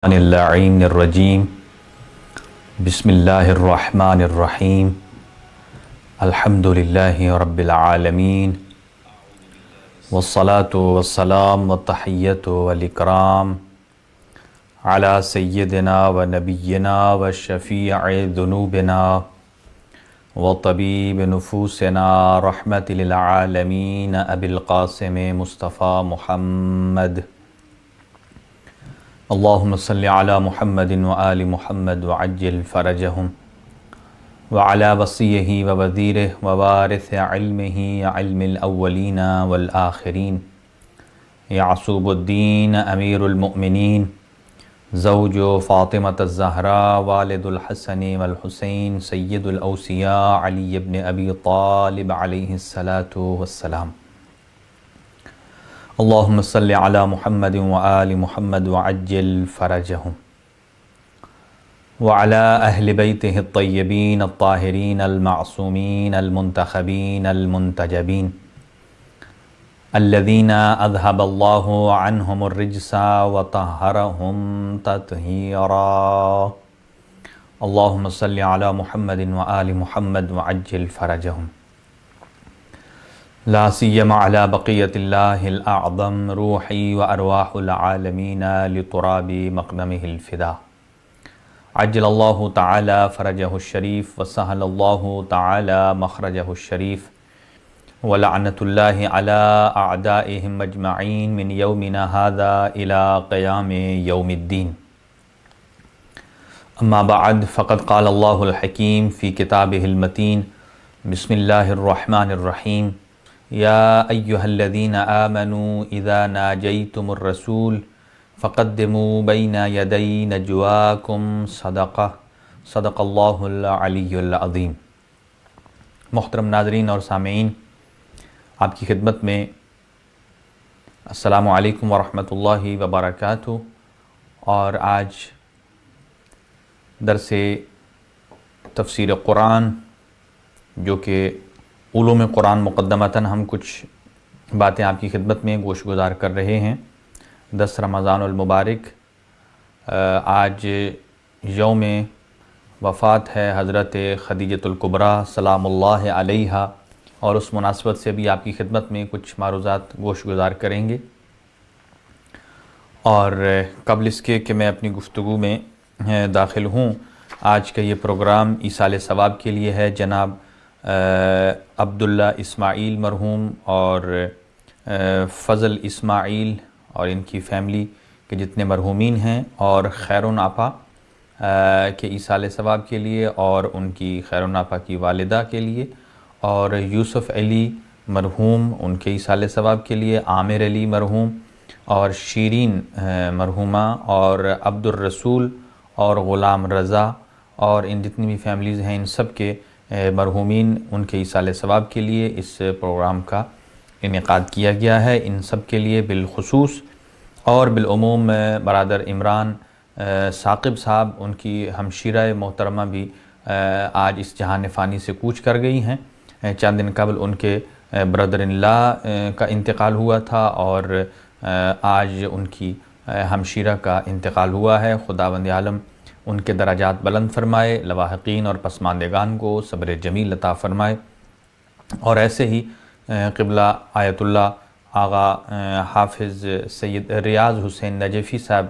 اللعین الرجیم بسم اللہ الرحمن الرحیم الحمد للہ رب العالمین والصلاة والسلام والتحیۃ والاکرام علی سیدنا و نبینا و شفیع ذنوبنا و طبیب نفوسنا رحمت للعالمین ابی القاسم مصطفیٰ محمد اللہم صلی علی محمد و آل محمد وعجل فرجہم وعلی وصیہ و وزیرہ و وارث علمہ علم الاولین والآخرین یعصوب الدین امیر المؤمنین زوج فاطمة الزہراء والد الحسن والحسین سید الاوصیاء علی بن ابی طالب علیہ السلام اللہم صلی علی محمد و آل محمد وعجل فرجہم وعلی اہل بیتہ الطیبین الطاہرین المعصومین المنتخبین المنتجبین الذین اذہب اللہ عنہم الرجس وطہرہم تطہیرا اللہم صلی علی محمد و آل محمد وعجل فرجہم لا سیما علی بقیت اللہ الاعظم روحی و ارواح العالمین لتراب مقدمہ الفدا عجل اللہ تعالی فرجہ الشریف وسہل اللہ تعالی مخرجہ الشریف ولعنت اللہ علی اعدائہم مجمعین من یومنا ھذا الى قیام یوم الدین اما بعد فقد قال اللہ الحکیم فی کتابہ المتین بسم اللہ الرحمن الرحیم یا ایہا الذین آمنوا اذا ناجیتم الرسول فقدموا بین یدی نجواکم صدقہ صدق اللہ العلی العظیم۔ محترم ناظرین اور سامعین، آپ کی خدمت میں السلام علیکم ورحمۃ اللہ وبرکاتہ، اور آج درس تفسیر قرآن جو کہ علوم قرآن مقدمتاً ہم کچھ باتیں آپ کی خدمت میں گوش گزار کر رہے ہیں۔ 10 رمضان المبارک، آج یوم وفات ہے حضرت خدیجۃ الکبریٰ سلام اللہ علیہا، اور اس مناسبت سے بھی آپ کی خدمت میں کچھ معروضات گوش گزار کریں گے۔ اور قبل اس کے کہ میں اپنی گفتگو میں داخل ہوں، آج کا یہ پروگرام ایصال ثواب کے لیے ہے۔ جناب عبداللہ اسماعیل مرحوم اور فضل اسماعیل اور ان کی فیملی کے جتنے مرحومین ہیں، اور خیرون آپا کے ایصال ثواب کے لیے، اور ان کی خیرون آپا کی والدہ کے لیے، اور یوسف علی مرحوم ان کے ایصال ثواب کے لیے، عامر علی مرحوم اور شیرین مرحومہ اور عبد الرسول اور غلام رضا، اور ان جتنی بھی فیملیز ہیں ان سب کے مرحومین ان کے ایصال ثواب کے لیے اس پروگرام کا انعقاد کیا گیا ہے۔ ان سب کے لیے بالخصوص اور بالعموم برادر عمران ثاقب صاحب، ان کی ہمشیرہ محترمہ بھی آج اس جہان فانی سے کوچ کر گئی ہیں۔ چند دن قبل ان کے برادر ان لا کا انتقال ہوا تھا، اور آج ان کی ہمشیرہ کا انتقال ہوا ہے۔ خداوند عالم ان کے درجات بلند فرمائے، لواحقین اور پسماندگان کو صبر جمیل عطا فرمائے، اور ایسے ہی قبلہ آیت اللہ آغا حافظ سید ریاض حسین نجفی صاحب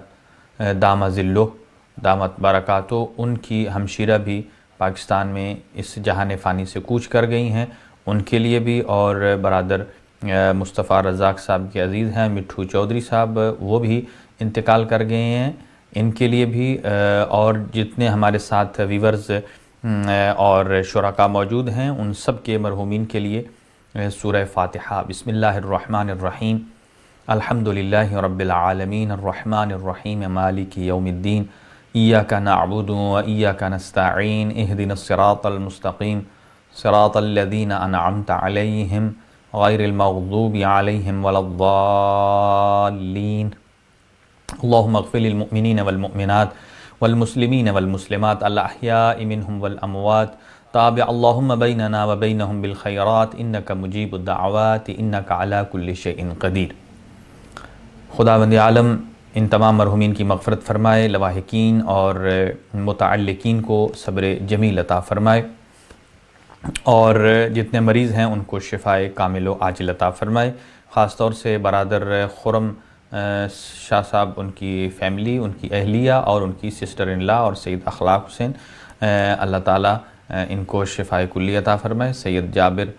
دامہ ذلہ دامت برکاتہ، ان کی ہمشیرہ بھی پاکستان میں اس جہان فانی سے کوچ کر گئی ہیں۔ ان کے لیے بھی، اور برادر مصطفیٰ رزاق صاحب کے عزیز ہیں مٹھو چودھری صاحب، وہ بھی انتقال کر گئے ہیں، ان کے لیے بھی، اور جتنے ہمارے ساتھ ویورز اور شرکاء موجود ہیں ان سب کے مرحومین کے لیے سورہ فاتحہ۔ بسم اللہ الرحمن الرحیم، الحمد للہ رب العالمین الرحمن الرحیم مالک یوم الدین، ایاک نعبد و ایاک نستعین، اہدنا الصراط المستقیم صراط الذین انعمت علیہم غیر المغضوب علیہم ولا الضالین۔ اللہم اغفر للمؤمنین والمؤمنات والمسلمین والمسلمات الاحیاء منہم والاموات، تابع اللہم بیننا وبینہم بالخیرات انکا مجیب الدعوات انکا علی کل شیء قدیر۔ خداوند عالم ان تمام مرحومین کی مغفرت فرمائے، لواحقین اور متعلقین کو صبر جمیل عطا فرمائے، اور جتنے مریض ہیں ان کو شفائے کامل و عاجل عطا فرمائے۔ خاص طور سے برادر خرم شاہ صاحب، ان کی فیملی، ان کی اہلیہ اور ان کی سسٹر ان لا اور سید اخلاق حسین، اللہ تعالیٰ ان کو شفائے کلی عطا فرمائے۔ سید جابر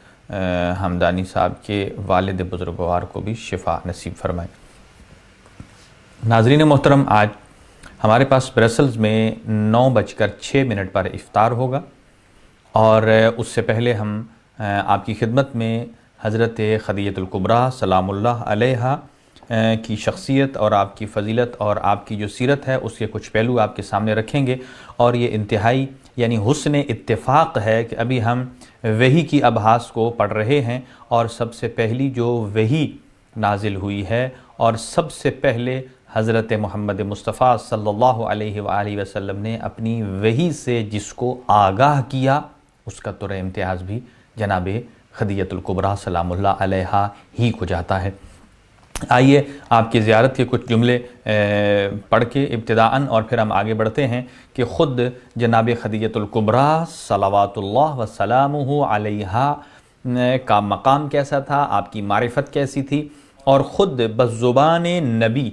حمدانی صاحب کے والد بزرگوار کو بھی شفا نصیب فرمائے۔ ناظرین محترم، آج ہمارے پاس برسلز میں 9:06 پر افطار ہوگا، اور اس سے پہلے ہم آپ کی خدمت میں حضرت خدیجۃ الکبریٰ سلام اللہ علیہا کی شخصیت اور آپ کی فضیلت اور آپ کی جو سیرت ہے اس کے کچھ پہلو آپ کے سامنے رکھیں گے۔ اور یہ انتہائی یعنی حسن اتفاق ہے کہ ابھی ہم وحی کی ابحاث کو پڑھ رہے ہیں، اور سب سے پہلی جو وحی نازل ہوئی ہے اور سب سے پہلے حضرت محمد مصطفیٰ صلی اللہ علیہ وآلہ وسلم نے اپنی وحی سے جس کو آگاہ کیا، اس کا طور امتیاز بھی جناب خدیجۃ الکبریٰ سلام اللہ علیہا ہی کو جاتا ہے۔ آئیے آپ کی زیارت کے کچھ جملے پڑھ کے ابتداءً اور پھر ہم آگے بڑھتے ہیں کہ خود جناب خدیجۃ الکبریٰ صلوات اللہ وسلامہ علیہا کا مقام کیسا تھا، آپ کی معرفت کیسی تھی، اور خود بزبان نبی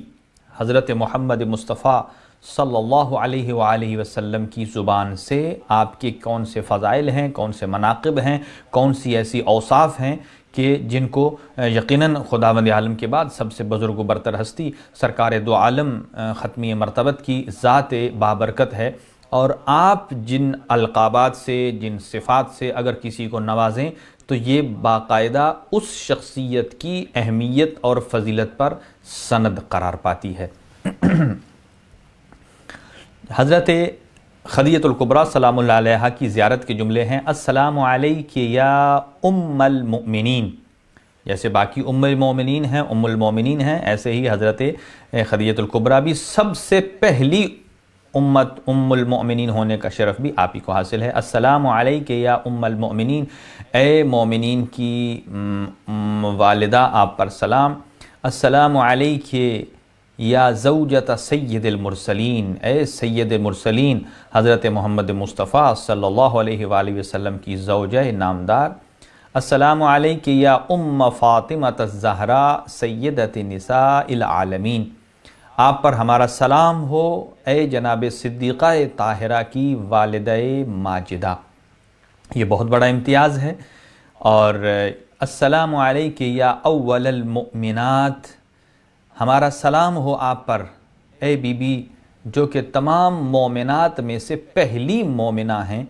حضرت محمد مصطفیٰ صلی اللہ علیہ وآلہ وسلم کی زبان سے آپ کے کون سے فضائل ہیں، کون سے مناقب ہیں، کون سی ایسی اوصاف ہیں کہ جن کو یقیناً خداوند عالم کے بعد سب سے بزرگ و برتر ہستی سرکار دو عالم ختمی مرتبت کی ذات بابرکت ہے، اور آپ جن القابات سے، جن صفات سے اگر کسی کو نوازیں تو یہ باقاعدہ اس شخصیت کی اہمیت اور فضیلت پر سند قرار پاتی ہے۔ حضرت خدیجۃ الکبریٰ سلام اللہ علیہا کی زیارت کے جملے ہیں: السلام علیک یا ام المؤمنین۔ جیسے باقی ام المؤمنین ہیں، ام المؤمنین ہیں، ایسے ہی حضرت خدیجۃ الکبریٰ بھی سب سے پہلی امت ام المؤمنین ہونے کا شرف بھی آپ ہی کو حاصل ہے۔ السلام علیک یا ام المؤمنین، اے مومنین کی والدہ آپ پر سلام۔ السلام علیک یا زوجۃ سید المرسلین، اے سید مرسلین حضرت محمد مصطفیٰ صلی اللہ علیہ وآلہ وسلم کی زوجہ نامدار۔ السلام علیک یا ام فاطمۃ الزہراء سیدۃ نساء العالمین، آپ پر ہمارا سلام ہو اے جناب صدیقہ طاہرہ کی والدہ ماجدہ۔ یہ بہت بڑا امتیاز ہے۔ اور السلام علیک یا اول المؤمنات، ہمارا سلام ہو آپ پر اے بی بی جو کہ تمام مومنات میں سے پہلی مومنہ ہیں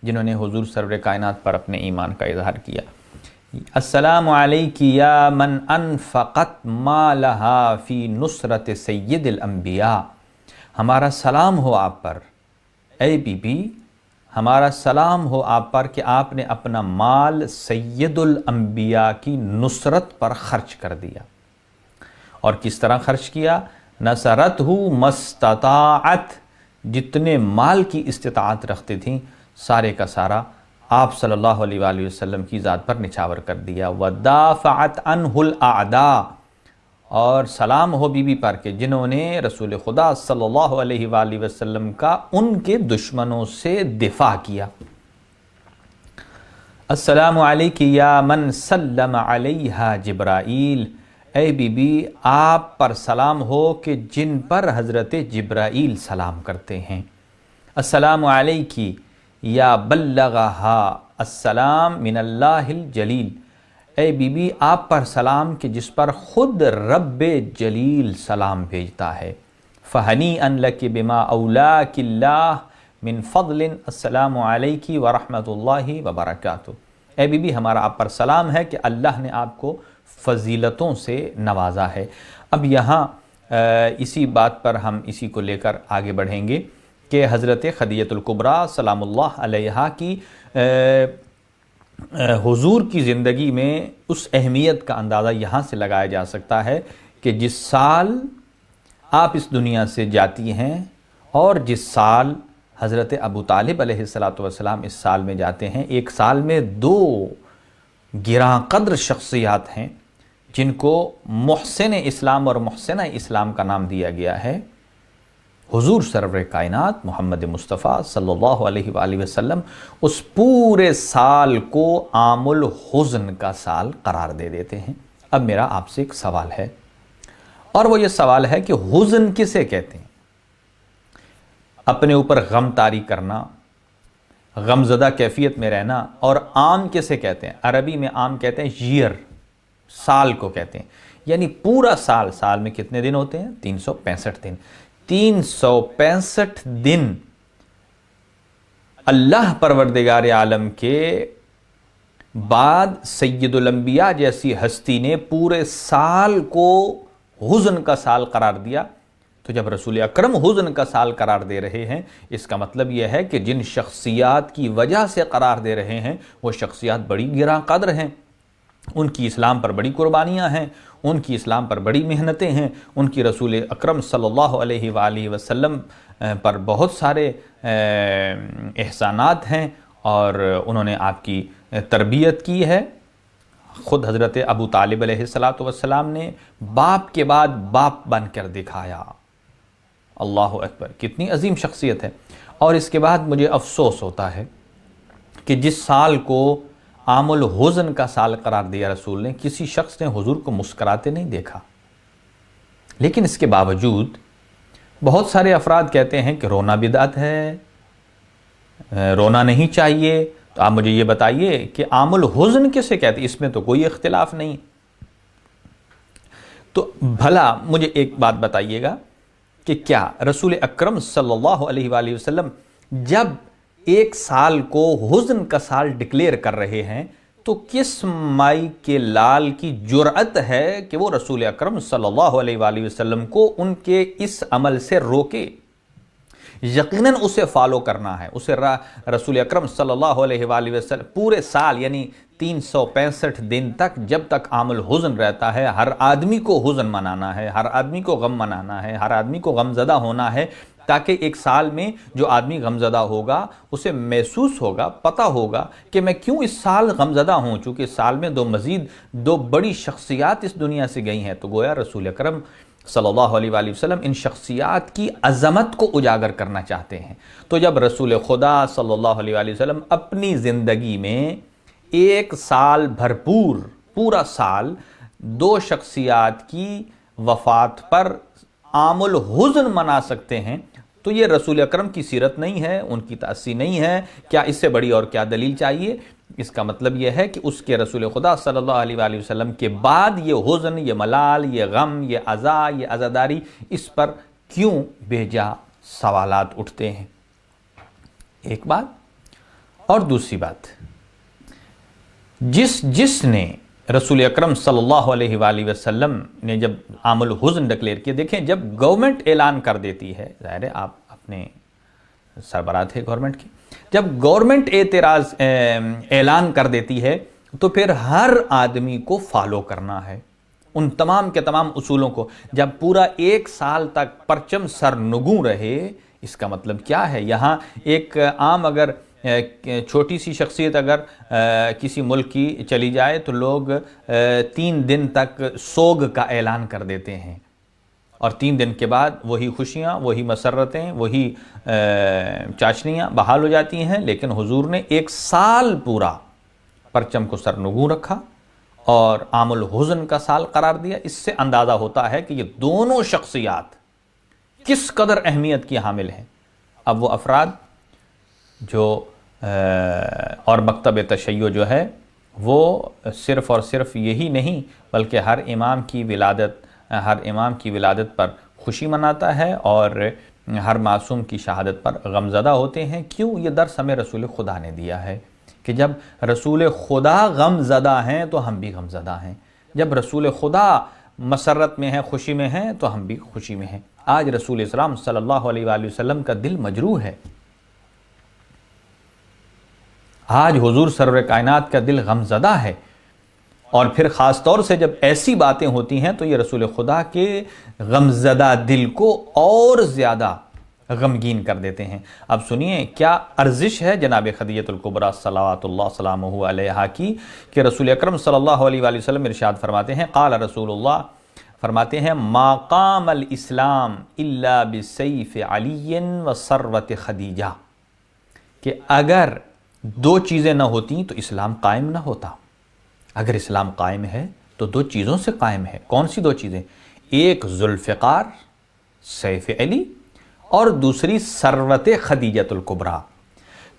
جنہوں نے حضور سرور کائنات پر اپنے ایمان کا اظہار کیا۔ السلام علیک یا من انفقت مالہا فی نصرت سید الانبیاء، ہمارا سلام ہو آپ پر اے بی بی، ہمارا سلام ہو آپ پر کہ آپ نے اپنا مال سید الانبیاء کی نصرت پر خرچ کر دیا۔ اور کس طرح خرچ کیا؟ نصرتہ مستطاعت، جتنے مال کی استطاعت رکھتے تھیں سارے کا سارا آپ صلی اللہ علیہ وآلہ وسلم کی ذات پر نچھاور کر دیا۔ ودافعت عنہ الاعداء، اور سلام ہو بی بی پر کہ جنہوں نے رسول خدا صلی اللہ علیہ وآلہ وسلم کا ان کے دشمنوں سے دفاع کیا۔ السلام علیک یا من سلم علیہا جبرائیل، اے بی بی آپ پر سلام ہو کہ جن پر حضرت جبرائیل سلام کرتے ہیں۔ السلام علیک یا بلغہا السلام من اللہ الجلیل، اے بی بی آپ پر سلام کہ جس پر خود رب جلیل سلام بھیجتا ہے۔ فہنیئا لک بما اولاک اللہ من فضل، السلام علیک ورحمۃ اللہ وبرکاتہ، اے بی بی ہمارا آپ پر سلام ہے کہ اللہ نے آپ کو فضیلتوں سے نوازا ہے۔ اب یہاں اسی بات پر ہم اسی کو لے کر آگے بڑھیں گے کہ حضرت خدیجۃ الکبریٰ سلام اللہ علیہا کی حضور کی زندگی میں اس اہمیت کا اندازہ یہاں سے لگایا جا سکتا ہے کہ جس سال آپ اس دنیا سے جاتی ہیں اور جس سال حضرت ابو طالب علیہ السلام اس سال میں جاتے ہیں، ایک سال میں دو گراں قدر شخصیات ہیں جن کو محسن اسلام اور محسنہ اسلام کا نام دیا گیا ہے، حضور سرور کائنات محمد مصطفیٰ صلی اللہ علیہ وآلہ وسلم اس پورے سال کو عام الحزن کا سال قرار دے دیتے ہیں۔ اب میرا آپ سے ایک سوال ہے، اور وہ یہ سوال ہے کہ حزن کسے کہتے ہیں؟ اپنے اوپر غم طاری کرنا، غم زدہ کیفیت میں رہنا، اور عام کسے کہتے ہیں؟ عربی میں عام کہتے ہیں ییر، سال کو کہتے ہیں، یعنی پورا سال۔ سال میں کتنے دن ہوتے ہیں؟ 365 دن۔ 365 دن اللہ پروردگار عالم کے بعد سید الانبیاء جیسی ہستی نے پورے سال کو حزن کا سال قرار دیا، تو جب رسول اکرم حزن کا سال قرار دے رہے ہیں، اس کا مطلب یہ ہے کہ جن شخصیات کی وجہ سے قرار دے رہے ہیں وہ شخصیات بڑی گراں قدر ہیں، ان کی اسلام پر بڑی قربانیاں ہیں، ان کی اسلام پر بڑی محنتیں ہیں، ان کی رسول اکرم صلی اللہ علیہ وآلہ وسلم پر بہت سارے احسانات ہیں، اور انہوں نے آپ کی تربیت کی ہے۔ خود حضرت ابو طالب علیہ السلام نے باپ کے بعد باپ بن کر دکھایا۔ اللہ اکبر، کتنی عظیم شخصیت ہے۔ اور اس کے بعد مجھے افسوس ہوتا ہے کہ جس سال کو عام الحزن کا سال قرار دیا رسول نے، کسی شخص نے حضور کو مسکراتے نہیں دیکھا۔ لیکن اس کے باوجود بہت سارے افراد کہتے ہیں کہ رونا بدعت ہے، رونا نہیں چاہیے۔ تو آپ مجھے یہ بتائیے کہ عام الحزن کسے کہتے ہیں؟ اس میں تو کوئی اختلاف نہیں۔ تو بھلا مجھے ایک بات بتائیے گا کہ کیا رسول اکرم صلی اللہ علیہ وآلہ وسلم جب ایک سال کو حزن کا سال ڈکلیئر کر رہے ہیں تو کس مائی کے لال کی جرأت ہے کہ وہ رسول اکرم صلی اللہ علیہ وآلہ وسلم کو ان کے اس عمل سے روکے؟ یقیناً اسے فالو کرنا ہے، اسے رسول اکرم صلی اللہ علیہ وآلہ وسلم پورے سال یعنی 365 دن تک، جب تک عام الحزن رہتا ہے، ہر آدمی کو حزن منانا ہے، ہر آدمی کو غم منانا ہے، ہر آدمی کو غم زدہ ہونا ہے، تاکہ ایک سال میں جو آدمی غم زدہ ہوگا اسے محسوس ہوگا، پتہ ہوگا کہ میں کیوں اس سال غم زدہ ہوں، چونکہ اس سال میں دو بڑی شخصیات اس دنیا سے گئی ہیں۔ تو گویا رسول اکرم صلی اللہ علیہ وآلہ وسلم ان شخصیات کی عظمت کو اجاگر کرنا چاہتے ہیں۔ تو جب رسول خدا صلی اللہ علیہ وآلہ وسلم اپنی زندگی میں ایک سال بھرپور، پورا سال دو شخصیات کی وفات پر عام الحزن منا سکتے ہیں، تو یہ رسول اکرم کی سیرت نہیں ہے، ان کی تأسی نہیں ہے۔ کیا اس سے بڑی اور کیا دلیل چاہیے؟ اس کا مطلب یہ ہے کہ اس کے رسول خدا صلی اللہ علیہ وآلہ وسلم کے بعد یہ حزن، یہ ملال، یہ غم، یہ عزا، یہ عزاداری، اس پر کیوں بے جا سوالات اٹھتے ہیں؟ ایک بات اور دوسری بات، جس نے رسول اکرم صلی اللہ علیہ وآلہ وسلم نے جب عام الحزن ڈکلیئر کیا، دیکھیں جب گورنمنٹ اعلان کر دیتی ہے، ظاہر ہے آپ اپنے سربراہ تھے گورنمنٹ کی، جب گورنمنٹ اعتراض اعلان کر دیتی ہے تو پھر ہر آدمی کو فالو کرنا ہے ان تمام کے تمام اصولوں کو۔ جب پورا ایک سال تک پرچم سرنگوں رہے، اس کا مطلب کیا ہے؟ یہاں ایک عام اگر چھوٹی سی شخصیت اگر کسی ملک کی چلی جائے تو لوگ 3 دن تک سوگ کا اعلان کر دیتے ہیں، اور 3 دن کے بعد وہی خوشیاں، وہی مسرتیں، وہی چاشنیاں بحال ہو جاتی ہیں۔ لیکن حضور نے ایک سال پورا پرچم کو سرنگوں رکھا اور عام الحزن کا سال قرار دیا۔ اس سے اندازہ ہوتا ہے کہ یہ دونوں شخصیات کس قدر اہمیت کی حامل ہیں۔ اب وہ افراد جو اور مکتب تشیع جو ہے وہ صرف اور صرف یہی نہیں بلکہ ہر امام کی ولادت پر خوشی مناتا ہے اور ہر معصوم کی شہادت پر غمزدہ ہوتے ہیں۔ کیوں؟ یہ درس ہمیں رسول خدا نے دیا ہے کہ جب رسول خدا غمزدہ ہیں تو ہم بھی غمزدہ ہیں، جب رسول خدا مسرت میں ہیں، خوشی میں ہیں، تو ہم بھی خوشی میں ہیں۔ آج رسول اسلام صلی اللہ علیہ وآلہ وسلم کا دل مجروح ہے، آج حضور سرور کائنات کا دل غمزدہ ہے، اور پھر خاص طور سے جب ایسی باتیں ہوتی ہیں تو یہ رسول خدا کے غمزدہ دل کو اور زیادہ غمگین کر دیتے ہیں۔ اب سنیے کیا ارزش ہے جناب خدیجہ الکبریٰ صلوات اللہ وسلامہ علیہا کی کہ رسول اکرم صلی اللہ علیہ وآلہ وسلم ارشاد فرماتے ہیں، قال رسول اللہ، فرماتے ہیں، ما قام الاسلام الا بسیف علی و ثروت خدیجہ، کہ اگر دو چیزیں نہ ہوتی تو اسلام قائم نہ ہوتا۔ اگر اسلام قائم ہے تو دو چیزوں سے قائم ہے۔ کون سی دو چیزیں؟ ایک ذوالفقار سیف علی اور دوسری ثروت خدیجہ الکبریٰ۔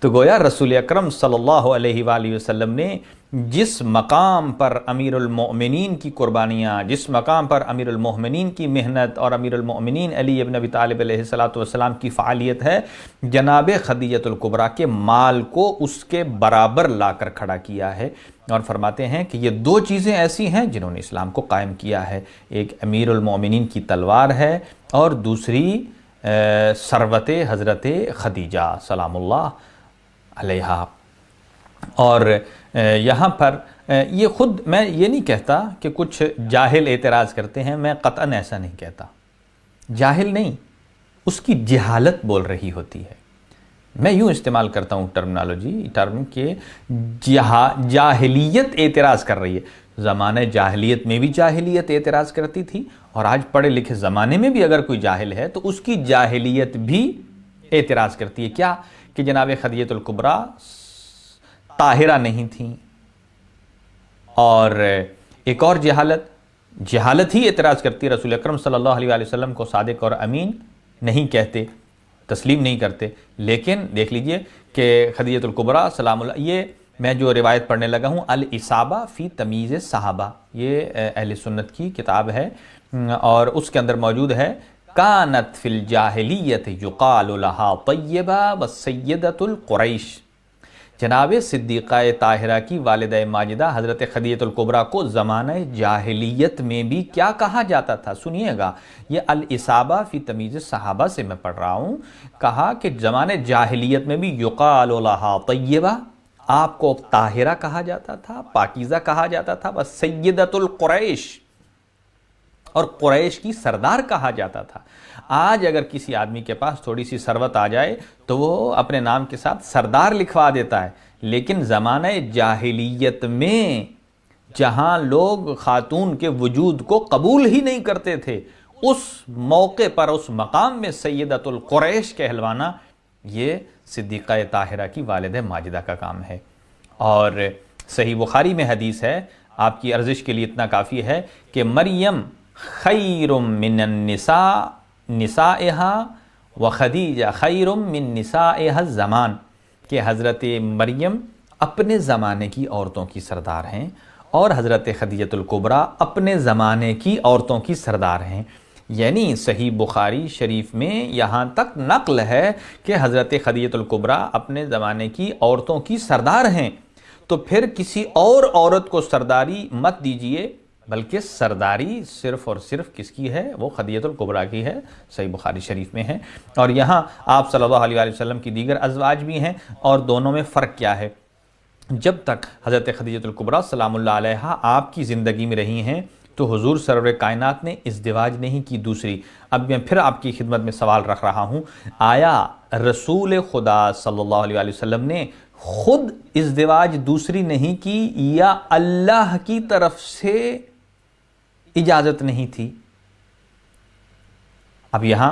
تو گویا رسول اکرم صلی اللہ علیہ وآلہ وسلم نے جس مقام پر امیر المؤمنین کی قربانیاں، جس مقام پر امیر المؤمنین کی محنت اور امیر المؤمنین علی ابن ابی طالب علیہ السلام کی فعالیت ہے، جناب خدیجہ الکبریٰ کے مال کو اس کے برابر لا کر کھڑا کیا ہے، اور فرماتے ہیں کہ یہ دو چیزیں ایسی ہیں جنہوں نے اسلام کو قائم کیا ہے، ایک امیر المؤمنین کی تلوار ہے اور دوسری ثروت حضرت خدیجہ سلام اللہ علیہا۔ اور یہاں پر یہ خود میں یہ نہیں کہتا کہ کچھ جاہل اعتراض کرتے ہیں، میں قطعاً ایسا نہیں کہتا، جاہل نہیں، اس کی جہالت بول رہی ہوتی ہے۔ میں یوں استعمال کرتا ہوں ٹرم کہ جاہلیت اعتراض کر رہی ہے۔ زمانہ جاہلیت میں بھی جاہلیت اعتراض کرتی تھی، اور آج پڑھے لکھے زمانے میں بھی اگر کوئی جاہل ہے تو اس کی جاہلیت بھی اعتراض کرتی ہے۔ کیا کہ جناب خدیجہ الکبریٰ طاہرہ نہیں تھیں، اور ایک اور جہالت ہی اعتراض کرتی ہے، رسول اکرم صلی اللہ علیہ وسلم کو صادق اور امین نہیں کہتے، تسلیم نہیں کرتے۔ لیکن دیکھ لیجئے کہ خدیجہ الکبریٰ سلام اللہ، یہ میں جو روایت پڑھنے لگا ہوں، الاصابہ فی تمیز صحابہ، یہ اہل سنت کی کتاب ہے، اور اس کے اندر موجود ہے، کانت فی الجاہلیت یقال لہا طیبہ وسیدۃ القریش۔ جناب صدیقہ طاہرہ کی والدہ ماجدہ حضرت خدیجہ الکبریٰ کو زمانہ جاہلیت میں بھی کیا کہا جاتا تھا؟ سنیے گا، یہ الاصابہ فی تمیز صحابہ سے میں پڑھ رہا ہوں۔ کہا کہ زمانہ جاہلیت میں بھی یقال لہا طیبہ، آپ کو طاہرہ کہا جاتا تھا، پاکیزہ کہا جاتا تھا، وسیدۃ القریش، اور قریش کی سردار کہا جاتا تھا۔ آج اگر کسی آدمی کے پاس تھوڑی سی ثروت آ جائے تو وہ اپنے نام کے ساتھ سردار لکھوا دیتا ہے، لیکن زمانہ جاہلیت میں جہاں لوگ خاتون کے وجود کو قبول ہی نہیں کرتے تھے، اس موقع پر اس مقام میں سیدۃ القریش کہلوانا یہ صدیقہ طاہرہ کی والدہ ماجدہ کا کام ہے۔ اور صحیح بخاری میں حدیث ہے، آپ کی ارزش کے لیے اتنا کافی ہے کہ مریم خیر من النساء نسائها وخدیجہ خیر من نسائها الزمان، کہ حضرت مریم اپنے زمانے کی عورتوں کی سردار ہیں اور حضرت خدیجہ الکبریٰ اپنے زمانے کی عورتوں کی سردار ہیں۔ یعنی صحیح بخاری شریف میں یہاں تک نقل ہے کہ حضرت خدیجہ الکبریٰ اپنے زمانے کی عورتوں کی سردار ہیں، تو پھر کسی اور عورت کو سرداری مت دیجئے، بلکہ سرداری صرف اور صرف کس کی ہے؟ وہ خدیجہ الکبریٰ کی ہے، صحیح بخاری شریف میں ہے۔ اور یہاں آپ صلی اللہ علیہ وسلم کی دیگر ازواج بھی ہیں، اور دونوں میں فرق کیا ہے؟ جب تک حضرت خدیجہ الکبریٰ سلام اللہ علیہا آپ کی زندگی میں رہی ہیں تو حضور سرور کائنات نے ازدواج نہیں کی دوسری۔ اب میں پھر آپ کی خدمت میں سوال رکھ رہا ہوں، آیا رسول خدا صلی اللہ علیہ وسلم نے خود ازدواج دوسری نہیں کی، یا اللہ کی طرف سے اجازت نہیں تھی؟ اب یہاں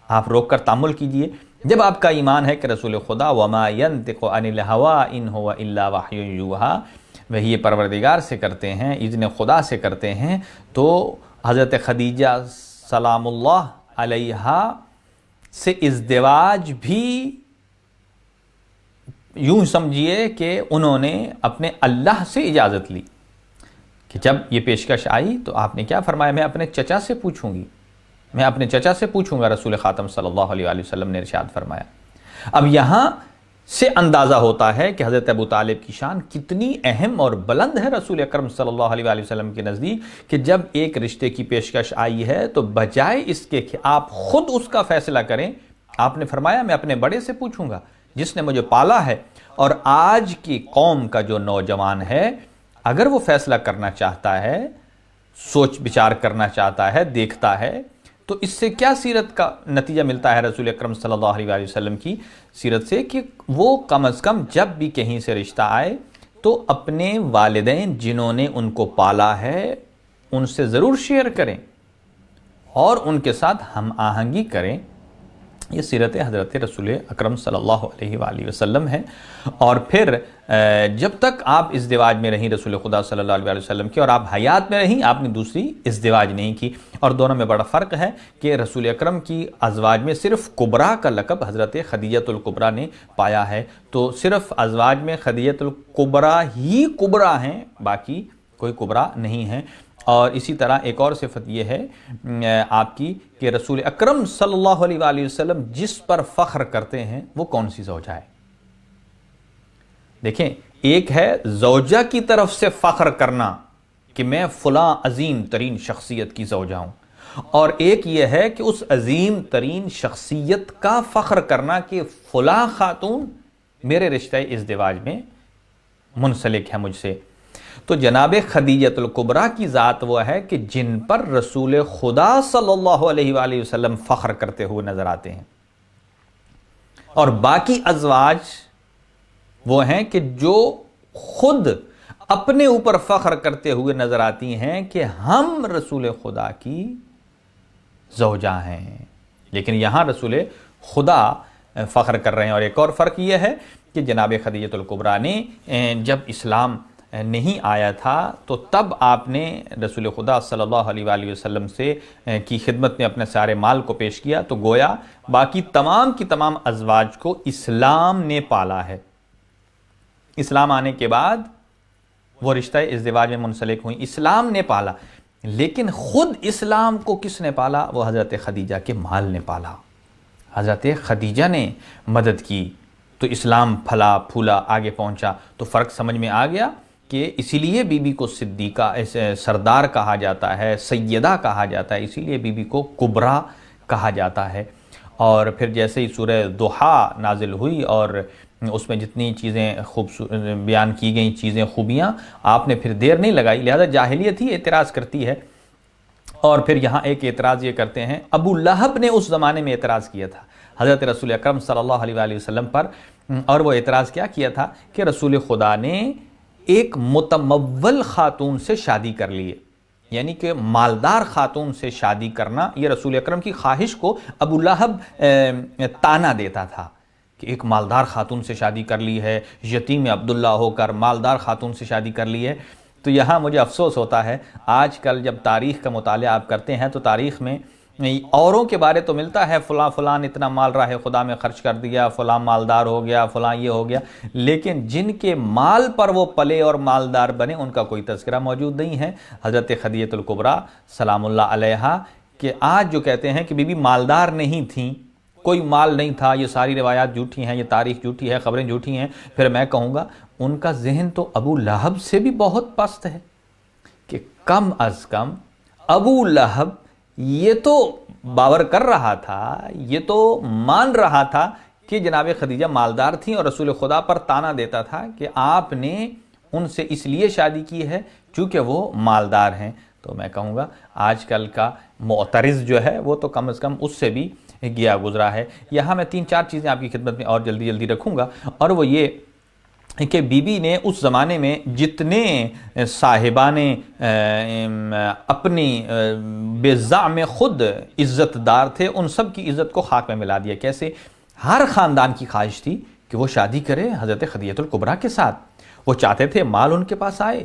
آپ روک کر تأمل کیجئے، جب آپ کا ایمان ہے کہ رسول خدا وما ينطق عن الهوى ان هو الا وحی یوحی، وحی پروردگار سے کرتے ہیں، اذن خدا سے کرتے ہیں، تو حضرت خدیجہ سلام اللہ علیہا سے ازدواج بھی یوں سمجھیے کہ انہوں نے اپنے اللہ سے اجازت لی، کہ جب یہ پیشکش آئی تو آپ نے کیا فرمایا؟ میں اپنے چچا سے پوچھوں گی، میں اپنے چچا سے پوچھوں گا، رسول خاتم صلی اللہ علیہ وسلم نے ارشاد فرمایا۔ اب یہاں سے اندازہ ہوتا ہے کہ حضرت ابو طالب کی شان کتنی اہم اور بلند ہے رسول اکرم صلی اللہ علیہ وسلم کے نزدیک، کہ جب ایک رشتے کی پیشکش آئی ہے تو بجائے اس کے کہ آپ خود اس کا فیصلہ کریں، آپ نے فرمایا میں اپنے بڑے سے پوچھوں گا جس نے مجھے پالا ہے۔ اور آج کی قوم کا جو نوجوان ہے، اگر وہ فیصلہ کرنا چاہتا ہے، سوچ بچار کرنا چاہتا ہے، دیکھتا ہے تو اس سے کیا سیرت کا نتیجہ ملتا ہے رسول اکرم صلی اللہ علیہ وآلہ وسلم کی سیرت سے، کہ وہ کم از کم جب بھی کہیں سے رشتہ آئے تو اپنے والدین جنہوں نے ان کو پالا ہے ان سے ضرور شیئر کریں اور ان کے ساتھ ہم آہنگی کریں۔ یہ سیرت حضرت رسول اکرم صلی اللہ علیہ وآلہ وسلم ہے۔ اور پھر جب تک آپ ازدواج میں رہیں رسول خدا صلی اللہ علیہ وآلہ وسلم کی، اور آپ حیات میں رہیں، آپ نے دوسری ازدواج نہیں کی۔ اور دونوں میں بڑا فرق ہے کہ رسول اکرم کی ازواج میں صرف کبریٰ کا لقب حضرت خدیجۃ الکبریٰ نے پایا ہے، تو صرف ازواج میں خدیجۃ الکبریٰ ہی کبریٰ ہیں، باقی کوئی کبریٰ نہیں ہیں۔ اور اسی طرح ایک اور صفت یہ ہے آپ کی کہ رسول اکرم صلی اللہ علیہ وآلہ وسلم جس پر فخر کرتے ہیں وہ کون سی زوجہ ہے؟ دیکھیں، ایک ہے زوجہ کی طرف سے فخر کرنا کہ میں فلاں عظیم ترین شخصیت کی زوجہ ہوں، اور ایک یہ ہے کہ اس عظیم ترین شخصیت کا فخر کرنا کہ فلاں خاتون میرے رشتہ ازدواج میں منسلک ہے مجھ سے۔ تو جناب خدیجۃ الکبریٰ کی ذات وہ ہے کہ جن پر رسول خدا صلی اللہ علیہ وآلہ وسلم فخر کرتے ہوئے نظر آتے ہیں، اور باقی ازواج وہ ہیں کہ جو خود اپنے اوپر فخر کرتے ہوئے نظر آتی ہیں کہ ہم رسول خدا کی زوجہ ہیں، لیکن یہاں رسول خدا فخر کر رہے ہیں۔ اور ایک اور فرق یہ ہے کہ جناب خدیجۃ الکبریٰ نے جب اسلام نہیں آیا تھا تو تب آپ نے رسول خدا صلی اللہ علیہ وآلہ وسلم سے کی خدمت میں اپنے سارے مال کو پیش کیا، تو گویا باقی تمام کی تمام ازواج کو اسلام نے پالا ہے۔ اسلام آنے کے بعد وہ رشتہ ازدواج میں منسلک ہوئیں، اسلام نے پالا، لیکن خود اسلام کو کس نے پالا؟ وہ حضرت خدیجہ کے مال نے پالا۔ حضرت خدیجہ نے مدد کی تو اسلام پھلا پھولا آگے پہنچا۔ تو فرق سمجھ میں آ گیا کہ اسی لیے بی بی کو صدیقہ سردار کہا جاتا ہے، سیدہ کہا جاتا ہے، اسی لیے بی بی کو کبریٰ کہا جاتا ہے۔ اور پھر جیسے ہی سورہ ضحیٰ نازل ہوئی اور اس میں جتنی چیزیں بیان کی گئیں چیزیں خوبیاں، آپ نے پھر دیر نہیں لگائی، لہذا جاہلیت ہی اعتراض کرتی ہے۔ اور پھر یہاں ایک اعتراض یہ کرتے ہیں، ابو لہب نے اس زمانے میں اعتراض کیا تھا حضرت رسول اکرم صلی اللہ علیہ وآلہ وسلم پر، اور وہ اعتراض کیا تھا کہ رسول خدا نے ایک متمول خاتون سے شادی کر لیے، یعنی کہ مالدار خاتون سے شادی کرنا، یہ رسول اکرم کی خواہش کو ابو لہب تانا دیتا تھا کہ ایک مالدار خاتون سے شادی کر لی ہے، یتیم عبداللہ ہو کر مالدار خاتون سے شادی کر لی ہے۔ تو یہاں مجھے افسوس ہوتا ہے، آج کل جب تاریخ کا مطالعہ آپ کرتے ہیں تو تاریخ میں اوروں کے بارے تو ملتا ہے، فلاں فلاں اتنا مال راہ خدا میں خرچ کر دیا، فلاں مالدار ہو گیا، فلاں یہ ہو گیا، لیکن جن کے مال پر وہ پلے اور مالدار بنے ان کا کوئی تذکرہ موجود نہیں ہے۔ حضرت خدیجۃ الکبریٰ سلام اللہ علیہا کہ آج جو کہتے ہیں کہ بی بی مالدار نہیں تھیں، کوئی مال نہیں تھا، یہ ساری روایات جھوٹی ہیں، یہ تاریخ جھوٹی ہے، خبریں جھوٹی ہیں، پھر میں کہوں گا ان کا ذہن تو ابو لہب سے بھی بہت پست ہے کہ کم از کم ابو لہب یہ تو باور کر رہا تھا، یہ تو مان رہا تھا کہ جناب خدیجہ مالدار تھیں، اور رسول خدا پر تانا دیتا تھا کہ آپ نے ان سے اس لیے شادی کی ہے چونکہ وہ مالدار ہیں۔ تو میں کہوں گا آج کل کا معترض جو ہے وہ تو کم از کم اس سے بھی گیا گزرا ہے۔ یہاں میں 3-4 چیزیں آپ کی خدمت میں اور جلدی رکھوں گا، اور وہ یہ کہ بی بی نے اس زمانے میں جتنے صاحبان اپنی بے زعم خود عزت دار تھے ان سب کی عزت کو خاک میں ملا دیا۔ کیسے؟ ہر خاندان کی خواہش تھی کہ وہ شادی کرے حضرت خدیجۃ الکبریٰ کے ساتھ، وہ چاہتے تھے مال ان کے پاس آئے،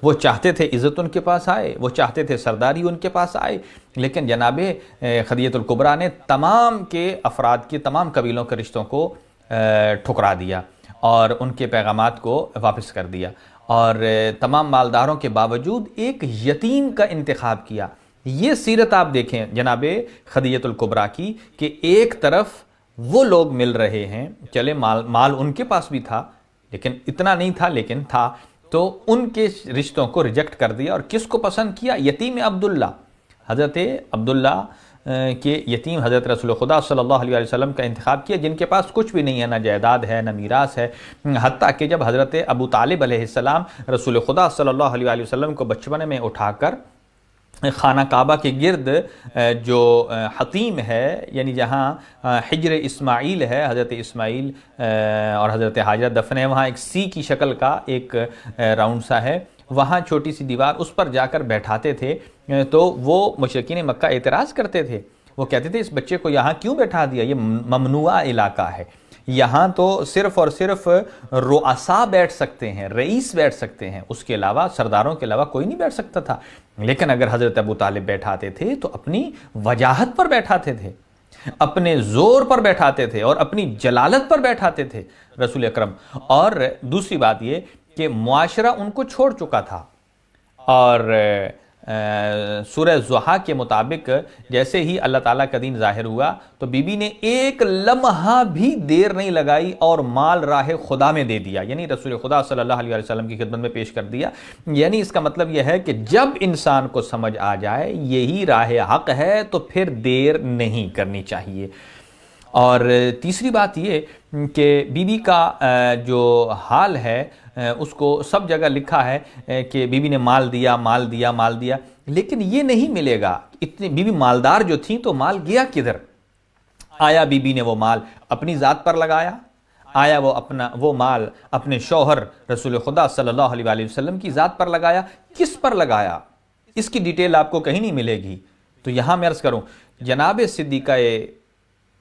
وہ چاہتے تھے عزت ان کے پاس آئے، وہ چاہتے تھے سرداری ان کے پاس آئے، لیکن جناب خدیجۃ الکبریٰ نے تمام کے افراد کے تمام قبیلوں کے رشتوں کو ٹھکرا دیا اور ان کے پیغامات کو واپس کر دیا، اور تمام مالداروں کے باوجود ایک یتیم کا انتخاب کیا۔ یہ سیرت آپ دیکھیں جناب خدیجۃ الکبریٰ کی کہ ایک طرف وہ لوگ مل رہے ہیں، چلے مال ان کے پاس بھی تھا لیکن اتنا نہیں تھا، لیکن تھا، تو ان کے رشتوں کو ریجیکٹ کر دیا، اور کس کو پسند کیا؟ یتیم عبداللہ، حضرت عبداللہ کہ یتیم حضرت رسول خدا صلی اللہ علیہ وسلم کا انتخاب کیا، جن کے پاس کچھ بھی نہیں ہے، نہ جائیداد ہے، نہ میراث ہے، حتیٰ کہ جب حضرت ابو طالب علیہ السلام رسول خدا صلی اللہ علیہ وسلم کو بچپنے میں اٹھا کر خانہ کعبہ کے گرد جو حطیم ہے، یعنی جہاں حجر اسماعیل ہے، حضرت اسماعیل اور حضرت حاجرہ دفن ہے، وہاں ایک سی کی شکل کا ایک راؤنڈ سا ہے، وہاں چھوٹی سی دیوار، اس پر جا کر بیٹھاتے تھے تو وہ مشرکین مکہ اعتراض کرتے تھے، وہ کہتے تھے اس بچے کو یہاں کیوں بیٹھا دیا، یہ ممنوعہ علاقہ ہے، یہاں تو صرف اور صرف رؤساء بیٹھ سکتے ہیں، رئیس بیٹھ سکتے ہیں، اس کے علاوہ سرداروں کے علاوہ کوئی نہیں بیٹھ سکتا تھا۔ لیکن اگر حضرت ابو طالب بیٹھاتے تھے تو اپنی وجاہت پر بیٹھاتے تھے، اپنے زور پر بیٹھاتے تھے اور اپنی جلالت پر بیٹھاتے تھے رسول اکرم۔ اور دوسری بات یہ کہ معاشرہ ان کو چھوڑ چکا تھا، اور سورہ ضحیٰ کے مطابق جیسے ہی اللہ تعالیٰ کا دین ظاہر ہوا تو بی بی نے ایک لمحہ بھی دیر نہیں لگائی اور مال راہ خدا میں دے دیا، یعنی رسول خدا صلی اللہ علیہ وسلم کی خدمت میں پیش کر دیا۔ یعنی اس کا مطلب یہ ہے کہ جب انسان کو سمجھ آ جائے یہی راہ حق ہے تو پھر دیر نہیں کرنی چاہیے۔ اور تیسری بات یہ کہ بی بی کا جو حال ہے اس کو سب جگہ لکھا ہے کہ بی بی نے مال دیا، مال دیا، مال دیا، لیکن یہ نہیں ملے گا، اتنی بی بی مالدار جو تھیں تو مال گیا کدھر؟ آیا بی بی نے وہ مال اپنی ذات پر لگایا؟ آیا وہ مال اپنے شوہر رسول خدا صلی اللہ علیہ وسلم کی ذات پر لگایا؟ کس پر لگایا؟ اس کی ڈیٹیل آپ کو کہیں نہیں ملے گی۔ تو یہاں میں عرض کروں، جناب صدیقہ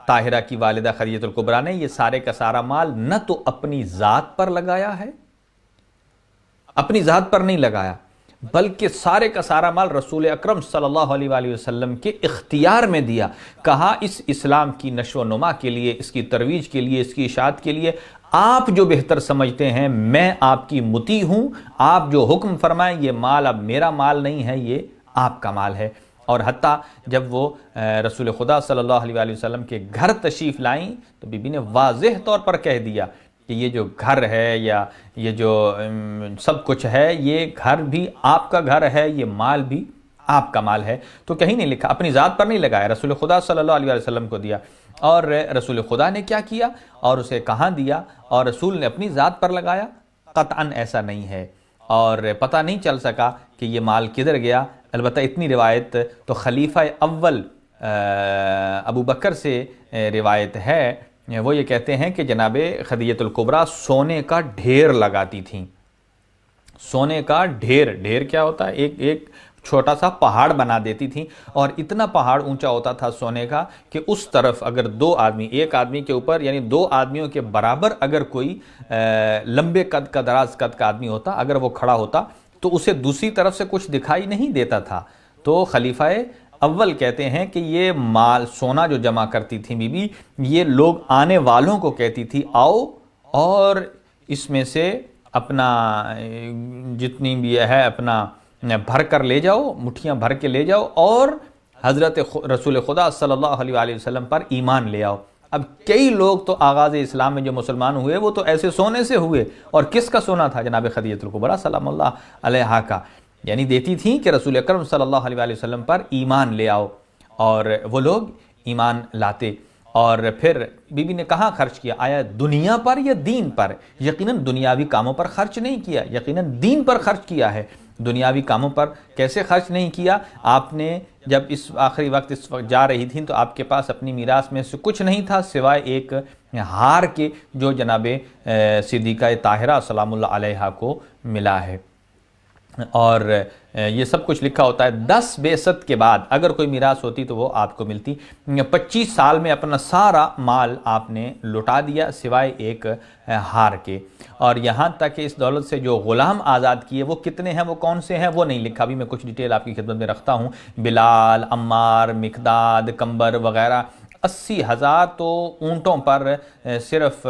طاہرہ کی والدہ خدیجہ الکبریٰ نے یہ سارے کا سارا مال نہ تو اپنی ذات پر لگایا ہے، اپنی ذات پر نہیں لگایا، بلکہ سارے کا سارا مال رسول اکرم صلی اللہ علیہ وسلم کے اختیار میں دیا۔ کہا اس اسلام کی نشو و نما کے لیے، اس کی ترویج کے لیے، اس کی اشاعت کے لیے آپ جو بہتر سمجھتے ہیں میں آپ کی مطیع ہوں، آپ جو حکم فرمائیں، یہ مال اب میرا مال نہیں ہے، یہ آپ کا مال ہے۔ اور حتیٰ جب وہ رسول خدا صلی اللہ علیہ وسلم کے گھر تشریف لائیں تو بی بی نے واضح طور پر کہہ دیا کہ یہ جو گھر ہے یا یہ جو سب کچھ ہے، یہ گھر بھی آپ کا گھر ہے، یہ مال بھی آپ کا مال ہے۔ تو کہیں نہیں لکھا، اپنی ذات پر نہیں لگایا، رسول خدا صلی اللہ علیہ وسلم کو دیا۔ اور رسول خدا نے کیا کیا اور اسے کہاں دیا، اور رسول نے اپنی ذات پر لگایا؟ قطعاً ایسا نہیں ہے، اور پتہ نہیں چل سکا کہ یہ مال کدھر گیا۔ البتہ اتنی روایت تو خلیفہ اول ابو بکر سے روایت ہے، وہ یہ کہتے ہیں کہ جناب خدیجہ الکبریٰ سونے کا ڈھیر لگاتی تھیں۔ سونے کا ڈھیر کیا ہوتا ہے؟ ایک چھوٹا سا پہاڑ بنا دیتی تھیں، اور اتنا پہاڑ اونچا ہوتا تھا سونے کا کہ اس طرف اگر دو آدمی، ایک آدمی کے اوپر یعنی دو آدمیوں کے برابر اگر کوئی لمبے قد کا، دراز قد کا آدمی ہوتا، اگر وہ کھڑا ہوتا تو اسے دوسری طرف سے کچھ دکھائی نہیں دیتا تھا۔ تو خلیفہ اول کہتے ہیں کہ یہ مال سونا جو جمع کرتی تھی بی بی، یہ لوگ آنے والوں کو کہتی تھی آؤ اور اس میں سے اپنا جتنی بھی ہے اپنا بھر کر لے جاؤ، مٹھیاں بھر کے لے جاؤ، اور حضرت رسول خدا صلی اللہ علیہ وسلم پر ایمان لے آؤ۔ اب کئی لوگ تو آغاز اسلام میں جو مسلمان ہوئے وہ تو ایسے سونے سے ہوئے، اور کس کا سونا تھا؟ جناب خدیجہ الکبریٰ سلام اللہ علیہا کا، یعنی دیتی تھیں کہ رسول اکرم صلی اللہ علیہ وسلم پر ایمان لے آؤ، اور وہ لوگ ایمان لاتے۔ اور پھر بی بی نے کہاں خرچ کیا؟ آیا دنیا پر یا دین پر؟ یقیناً دنیاوی کاموں پر خرچ نہیں کیا، یقیناً دین پر خرچ کیا ہے۔ دنیاوی کاموں پر کیسے خرچ نہیں کیا؟ آپ نے جب اس آخری وقت جا رہی تھیں تو آپ کے پاس اپنی میراث میں سے کچھ نہیں تھا سوائے ایک ہار کے جو جناب صدیقہ طاہرہ سلام اللہ علیہا کو ملا ہے۔ اور یہ سب کچھ لکھا ہوتا ہے۔ 10 بعثت کے بعد اگر کوئی میراث ہوتی تو وہ آپ کو ملتی۔ 25 سال میں اپنا سارا مال آپ نے لٹا دیا سوائے ایک ہار کے، اور یہاں تک کہ اس دولت سے جو غلام آزاد کیے وہ کتنے ہیں، وہ کون سے ہیں، وہ نہیں لکھا۔ بھی میں کچھ ڈیٹیل آپ کی خدمت میں رکھتا ہوں۔ بلال، عمار، مقداد، کمبر وغیرہ 80,000 تو اونٹوں پر صرف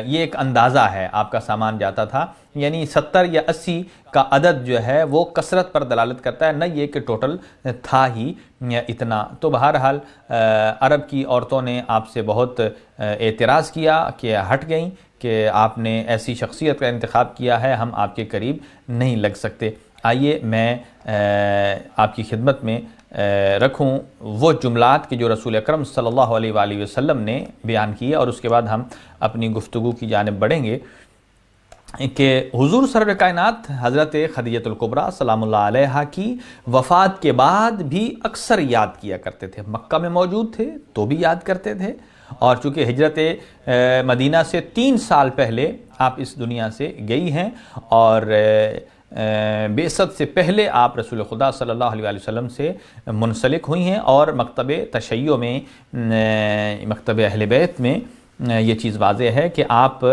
یہ ایک اندازہ ہے آپ کا سامان جاتا تھا، یعنی 70 یا 80 کا عدد جو ہے وہ کثرت پر دلالت کرتا ہے، نہ یہ کہ ٹوٹل تھا ہی اتنا۔ تو بہرحال عرب کی عورتوں نے آپ سے بہت اعتراض کیا کہ ہٹ گئیں کہ آپ نے ایسی شخصیت کا انتخاب کیا ہے، ہم آپ کے قریب نہیں لگ سکتے۔ آئیے میں آپ کی خدمت میں رکھوں وہ جملات کہ جو رسول اکرم صلی اللہ علیہ وآلہ وسلم نے بیان کیے، اور اس کے بعد ہم اپنی گفتگو کی جانب بڑھیں گے۔ کہ حضور سرور کائنات حضرت خدیجۃ الکبریٰ سلام اللہ علیہا کی وفات کے بعد بھی اکثر یاد کیا کرتے تھے. مکہ میں موجود تھے تو بھی یاد کرتے تھے، اور چونکہ ہجرت مدینہ سے 3 سال پہلے آپ اس دنیا سے گئی ہیں، اور بعثت سے پہلے آپ رسول خدا صلی اللہ علیہ وسلم سے منسلک ہوئی ہیں، اور مکتب تشیع میں، مکتب اہل بیت میں یہ چیز واضح ہے کہ آپ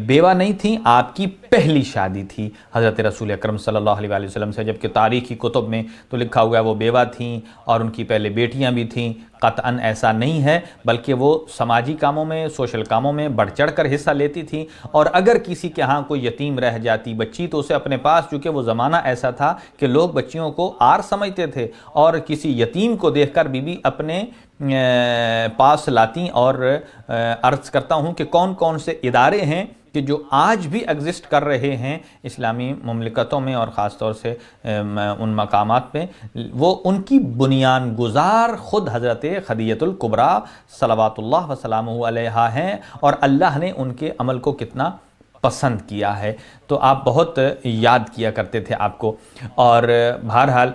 بیوہ نہیں تھیں، آپ کی پہلی شادی تھی حضرت رسول اکرم صلی اللہ علیہ وسلم سے، جبکہ تاریخی کتب میں تو لکھا ہوا ہے وہ بیوہ تھیں اور ان کی پہلے بیٹیاں بھی تھیں. قطعاً ایسا نہیں ہے، بلکہ وہ سماجی کاموں میں، سوشل کاموں میں بڑھ چڑھ کر حصہ لیتی تھیں، اور اگر کسی کے ہاں کوئی یتیم رہ جاتی بچی تو اسے اپنے پاس، چونکہ وہ زمانہ ایسا تھا کہ لوگ بچیوں کو آر سمجھتے تھے، اور کسی یتیم کو دیکھ کر بی بی اپنے پاس لاتی. اور عرض کرتا ہوں کہ کون کون سے ادارے ہیں کہ جو آج بھی ایگزسٹ کر رہے ہیں اسلامی مملکتوں میں، اور خاص طور سے ان مقامات پہ، وہ ان کی بنیان گزار خود حضرت خدیجۃ الکبریٰ صلوات اللہ وسلامہ علیہا ہیں، اور اللہ نے ان کے عمل کو کتنا پسند کیا ہے. تو آپ بہت یاد کیا کرتے تھے آپ کو. اور بہرحال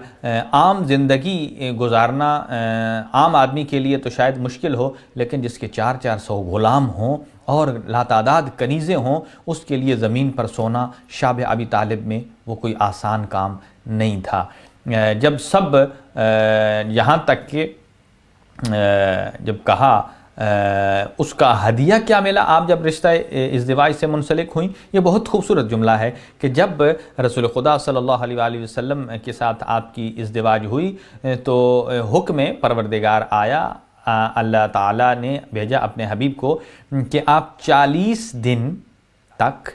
عام زندگی گزارنا عام آدمی کے لیے تو شاید مشکل ہو، لیکن جس کے 400 غلام ہوں اور لاتعداد کنیزیں ہوں، اس کے لیے زمین پر سونا شاب ابی طالب میں وہ کوئی آسان کام نہیں تھا. جب سب یہاں تک کہ جب کہا اس کا ہدیہ کیا ملا آپ جب رشتہ ازدواج سے منسلک ہوئیں، یہ بہت خوبصورت جملہ ہے کہ جب رسول خدا صلی اللہ علیہ وسلم کے ساتھ آپ کی ازدواج ہوئی تو حکم پروردگار آیا، اللہ تعالیٰ نے بھیجا اپنے حبیب کو کہ آپ 40 دن تک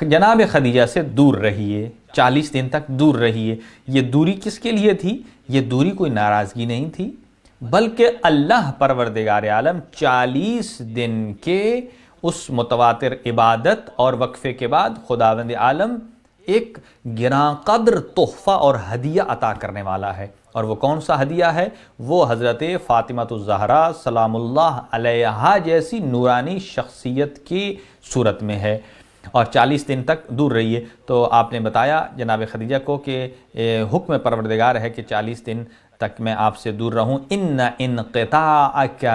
جناب خدیجہ سے دور رہیے. 40 دن تک دور رہیے. یہ دوری کس کے لیے تھی؟ یہ دوری کوئی ناراضگی نہیں تھی، بلکہ اللہ پروردگار عالم 40 دن کے اس متواتر عبادت اور وقفے کے بعد خداوند عالم ایک گراں قدر تحفہ اور ہدیہ عطا کرنے والا ہے. اور وہ کون سا ہدیہ ہے؟ وہ حضرت فاطمہ الزہرا سلام اللہ علیہا جیسی نورانی شخصیت کی صورت میں ہے. اور 40 دن تک دور رہیے. تو آپ نے بتایا جناب خدیجہ کو کہ حکم پروردگار ہے کہ 40 دن تک میں آپ سے دور رہوں. ان انقطاعک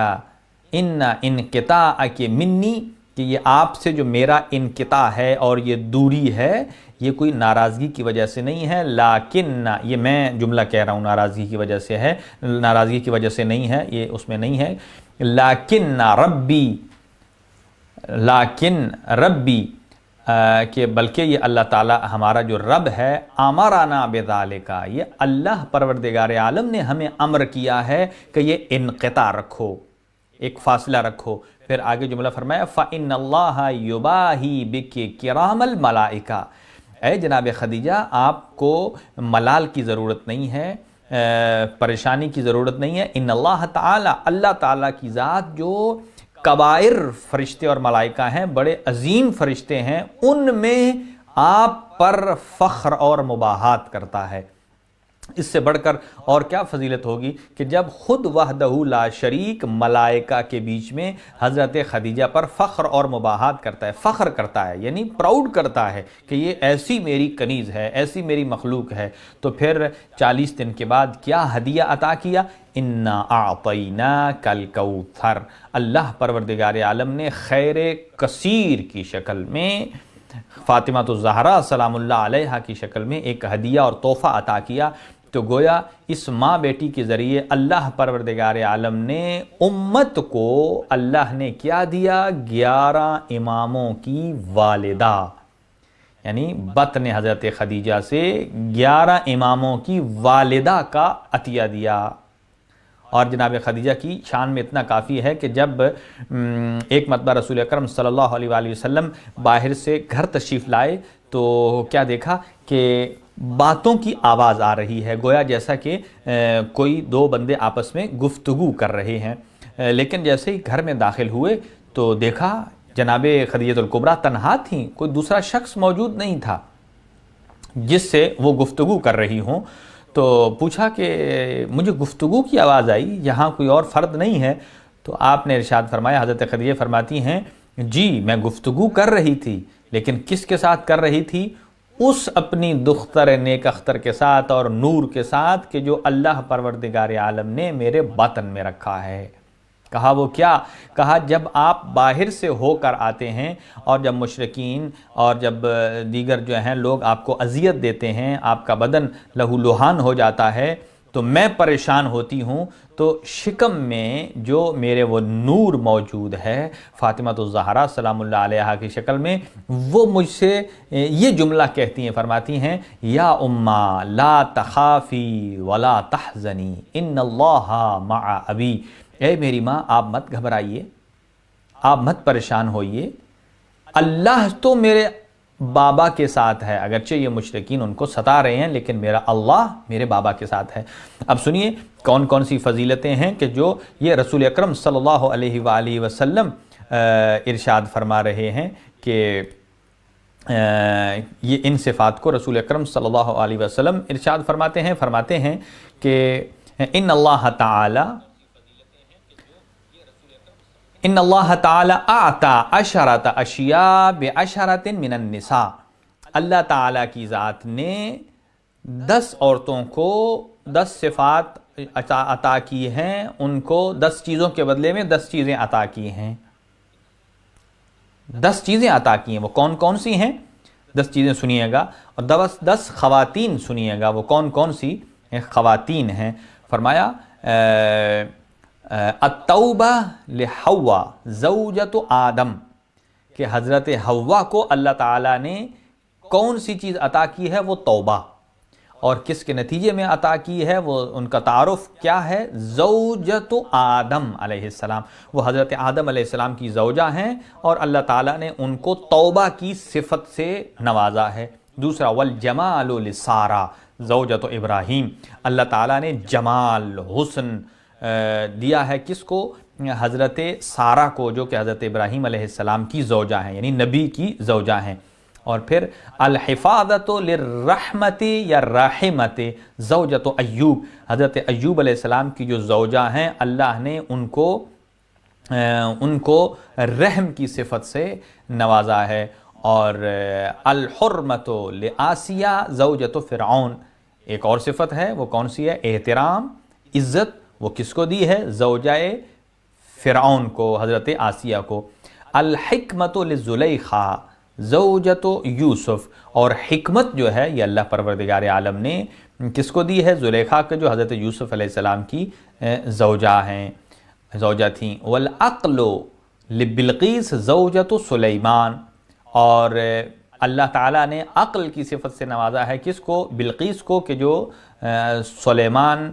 منی، کہ یہ آپ سے جو میرا انقطاع ہے اور یہ دوری ہے، یہ کوئی ناراضگی کی وجہ سے نہیں ہے. لیکن یہ میں جملہ کہہ رہا ہوں ناراضگی کی وجہ سے ہے، ناراضگی کی وجہ سے نہیں ہے، یہ اس میں نہیں ہے. لیکن ربی کہ بلکہ یہ اللہ تعالیٰ ہمارا جو رب ہے، امرنا بذالک، یہ اللہ پروردگار عالم نے ہمیں امر کیا ہے کہ یہ انقطاع رکھو، ایک فاصلہ رکھو. پھر آگے جملہ فرمایا فَإِنَّ اللَّهَ يُبَاهِي بِكِ كِرَامَ الْمَلَائِكَةِ. اے جناب خدیجہ، آپ کو ملال کی ضرورت نہیں ہے، پریشانی کی ضرورت نہیں ہے. ان اللہ تعالی، اللہ تعالیٰ کی ذات جو کبائر فرشتے اور ملائکہ ہیں، بڑے عظیم فرشتے ہیں، ان میں آپ پر فخر اور مباحات کرتا ہے. اس سے بڑھ کر اور کیا فضیلت ہوگی کہ جب خود وحدہ لا شریک ملائکہ کے بیچ میں حضرت خدیجہ پر فخر اور مباحات کرتا ہے، فخر کرتا ہے، یعنی پراؤڈ کرتا ہے کہ یہ ایسی میری کنیز ہے، ایسی میری مخلوق ہے. تو پھر 40 دن کے بعد کیا ہدیہ عطا کیا؟ انا اعطیناک الکوثر. اللہ پروردگار عالم نے خیر کثیر کی شکل میں، فاطمہ الزہرا سلام اللہ علیہا کی شکل میں ایک ہدیہ اور تحفہ عطا کیا. تو گویا اس ماں بیٹی کے ذریعے اللہ پروردگار عالم نے امت کو اللہ نے کیا دیا؟ 11 اماموں کی والدہ، یعنی بطن حضرت خدیجہ سے 11 اماموں کی والدہ کا عطیہ دیا. اور جناب خدیجہ کی شان میں اتنا کافی ہے کہ جب ایک مرتبہ رسول اکرم صلی اللہ علیہ وسلم باہر سے گھر تشریف لائے تو کیا دیکھا کہ باتوں کی آواز آ رہی ہے، گویا جیسا کہ کوئی 2 بندے آپس میں گفتگو کر رہے ہیں. لیکن جیسے ہی گھر میں داخل ہوئے تو دیکھا جناب خدیجہ الکبریٰ تنہا تھیں، کوئی دوسرا شخص موجود نہیں تھا جس سے وہ گفتگو کر رہی ہوں. تو پوچھا کہ مجھے گفتگو کی آواز آئی، یہاں کوئی اور فرد نہیں ہے؟ تو آپ نے ارشاد فرمایا، حضرت خدیجہ فرماتی ہیں جی میں گفتگو کر رہی تھی، لیکن کس کے ساتھ کر رہی تھی؟ اس اپنی دختر نیک اختر کے ساتھ اور نور کے ساتھ کہ جو اللہ پروردگار عالم نے میرے باطن میں رکھا ہے۔ کہا وہ کیا؟ کہا جب آپ باہر سے ہو کر آتے ہیں اور جب مشرکین اور جب دیگر جو ہیں لوگ آپ کو اذیت دیتے ہیں، آپ کا بدن لہو لہان ہو جاتا ہے، تو میں پریشان ہوتی ہوں، تو شکم میں جو میرے وہ نور موجود ہے فاطمہ الزہرا سلام اللہ علیہا کی شکل میں، وہ مجھ سے یہ جملہ کہتی ہیں، فرماتی ہیں یا امّا لا تخافی ولا تحزنی ان اللہ مع ابی، اے میری ماں آپ مت گھبرائیے، آپ مت پریشان ہوئیے، اللہ تو میرے بابا کے ساتھ ہے، اگرچہ یہ مشرکین ان کو ستا رہے ہیں لیکن میرا اللہ میرے بابا کے ساتھ ہے۔ اب سنیے کون کون سی فضیلتیں ہیں کہ جو یہ رسول اکرم صلی اللہ علیہ وآلہ وسلم ارشاد فرما رہے ہیں کہ یہ ان صفات کو رسول اکرم صلی اللہ علیہ وسلم ارشاد فرماتے ہیں کہ ان اللہ تعالی اعطى عشرۃ اشیاء بعشرۃ من النساء، اللہ تعالیٰ کی ذات نے 10 عورتوں کو 10 صفات عطا کی ہیں، ان کو 10 چیزوں کے بدلے میں 10 چیزیں عطا کی ہیں، 10 چیزیں عطا کی ہیں۔ وہ کون کون سی ہیں؟ 10 چیزیں سنیے گا، اور 10 خواتین سنیے گا، وہ کون کون سی خواتین ہیں۔ فرمایا التوبہ لحوا زوجۃ آدم، کہ حضرت حوا کو اللہ تعالیٰ نے کون سی چیز عطا کی ہے؟ وہ توبہ، اور کس کے نتیجے میں عطا کی ہے؟ وہ ان کا تعارف کیا ہے؟ زوجۃ آدم علیہ السلام، وہ حضرت آدم علیہ السلام کی زوجہ ہیں اور اللہ تعالیٰ نے ان کو توبہ کی صفت سے نوازا ہے۔ دوسرا والجمال لسارہ زوجۃ ابراہیم، اللہ تعالیٰ نے جمال حسن دیا ہے کس کو؟ حضرت سارہ کو، جو کہ حضرت ابراہیم علیہ السلام کی زوجہ ہیں، یعنی نبی کی زوجہ ہیں۔ اور پھر الحفاظت للرحمت یا رحمت زوجۃ ایوب، حضرت ایوب علیہ السلام کی جو زوجہ ہیں اللہ نے ان کو رحم کی صفت سے نوازا ہے۔ اور الحرمت لآسیہ زوجۃ فرعون، ایک اور صفت ہے، وہ کون سی ہے؟ احترام، عزت، وہ کس کو دی ہے؟ زوجہ فرعون کو، حضرت آسیہ کو۔ الحکمت لزلیخا زوجۃ یوسف، اور حکمت جو ہے یہ اللہ پروردگار عالم نے کس کو دی ہے؟ زلیخا کے، جو حضرت یوسف علیہ السلام کی زوجہ تھیں۔ والعقل لبلقیس زوجۃ سلیمان، اور اللہ تعالیٰ نے عقل کی صفت سے نوازا ہے کس کو؟ بلقیس کو، کہ جو سلیمان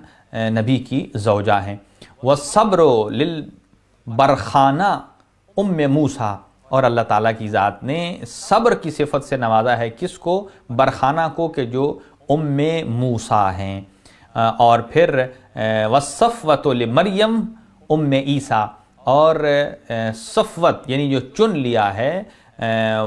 نبی کی زوجہ ہیں۔ والصبر للبرخانہ ام موسیٰ، اور اللہ تعالیٰ کی ذات نے صبر کی صفت سے نوازا ہے کس کو؟ برخانہ کو، کہ جو ام موسیٰ ہیں۔ اور پھر والصفوۃ لمریم ام عیسیٰ، اور صفوت یعنی جو چن لیا ہے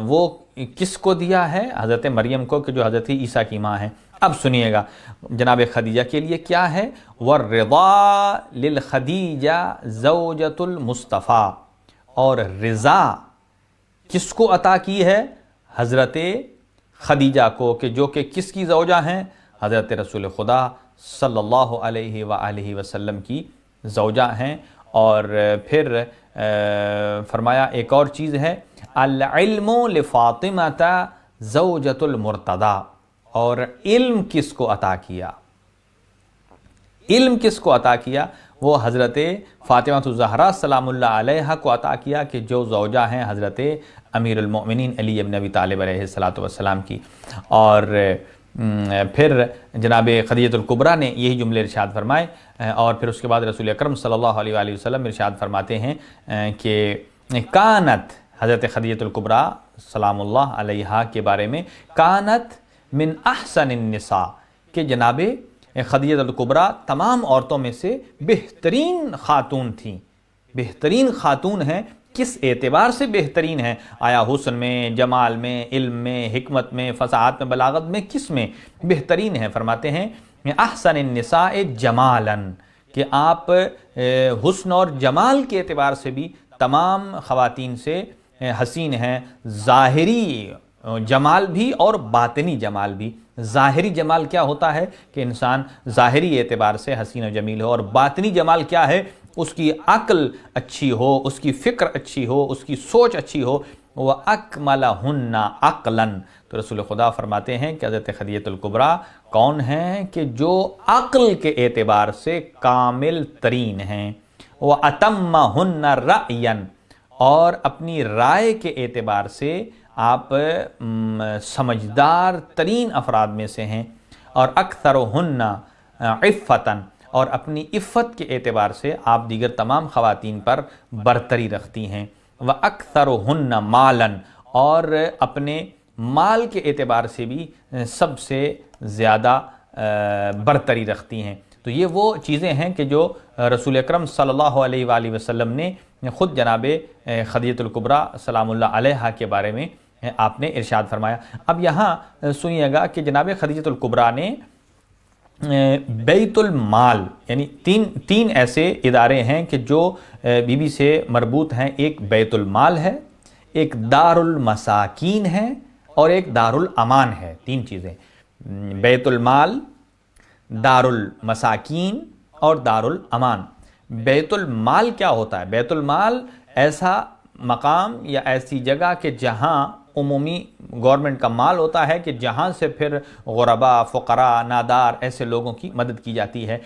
وہ کس کو دیا ہے؟ حضرت مریم کو، کہ جو حضرت عیسیٰ کی ماں ہیں۔ اب سنیے گا جناب خدیجہ کے لیے کیا ہے؟ والرضا للخدیجہ زوجۃ المصطفیٰ، اور رضا کس کو عطا کی ہے؟ حضرت خدیجہ کو، کہ جو کہ کس کی زوجہ ہیں؟ حضرت رسول خدا صلی اللہ علیہ وآلہ وسلم کی زوجہ ہیں۔ اور پھر فرمایا ایک اور چیز ہے العلم لفاطمہ زوجۃ المرتضیٰ، اور علم کس کو عطا کیا؟ علم کس کو عطا کیا؟ وہ حضرت فاطمہ الزہرا سلام اللہ علیہا کو عطا کیا، کہ جو زوجہ ہیں حضرت امیر المؤمنین علی بن ابی طالب علیہ السلام کی۔ اور پھر جناب خدیجۃ الکبریٰ نے یہی جملے ارشاد فرمائے، اور پھر اس کے بعد رسول اکرم صلی اللہ علیہ وآلہ وسلم ارشاد فرماتے ہیں کہ کانت، حضرت خدیجۃ الکبریٰ سلام اللہ علیہا کے بارے میں، کانت من احسن النساء، کہ جناب خدیجہ الکبریٰ تمام عورتوں میں سے بہترین خاتون تھیں۔ بہترین خاتون ہیں، کس اعتبار سے بہترین ہیں؟ آیا حسن میں، جمال میں، علم میں، حکمت میں، فصاحت میں، بلاغت میں، کس میں بہترین ہیں؟ فرماتے ہیں احسن النساء جمالا، کہ آپ حسن اور جمال کے اعتبار سے بھی تمام خواتین سے حسین ہیں، ظاہری جمال بھی اور باطنی جمال بھی۔ ظاہری جمال کیا ہوتا ہے کہ انسان ظاہری اعتبار سے حسین و جمیل ہو، اور باطنی جمال کیا ہے؟ اس کی عقل اچھی ہو، اس کی فکر اچھی ہو، اس کی سوچ اچھی ہو۔ وَأَكْمَلَهُنَّ عَقْلًا، تو رسول خدا فرماتے ہیں کہ حضرت خدیجہ الکبریٰ کون ہیں کہ جو عقل کے اعتبار سے کامل ترین ہیں۔ وَأَتَمَّهُنَّ رَأْيًا، اور اپنی رائے کے اعتبار سے آپ سمجھدار ترین افراد میں سے ہیں۔ اور اکثرهن عفةً، اور اپنی عفت کے اعتبار سے آپ دیگر تمام خواتین پر برتری رکھتی ہیں۔ وَأَكْثَرُهُنَّ مَالًا، اور اپنے مال کے اعتبار سے بھی سب سے زیادہ برتری رکھتی ہیں۔ تو یہ وہ چیزیں ہیں کہ جو رسول اکرم صلی اللہ علیہ وآلہ وسلم نے خود جناب خدیجہ الکبریٰ سلام اللہ علیہا کے بارے میں آپ نے ارشاد فرمایا۔ اب یہاں سنیے گا کہ جناب خدیجہ الکبریٰ نے بیت المال، یعنی تین ایسے ادارے ہیں کہ جو بی بی سے مربوط ہیں۔ ایک بیت المال ہے، ایک دار المساکین ہے، اور ایک دار الامان ہے۔ تین چیزیں، بیت المال، دار المساکین اور دار الامان۔ بیت المال کیا ہوتا ہے؟ بیت المال ایسا مقام یا ایسی جگہ کہ جہاں عمومی گورنمنٹ کا مال ہوتا ہے، کہ جہاں سے پھر غرباء، فقراء، نادار ایسے لوگوں کی مدد کی جاتی ہے۔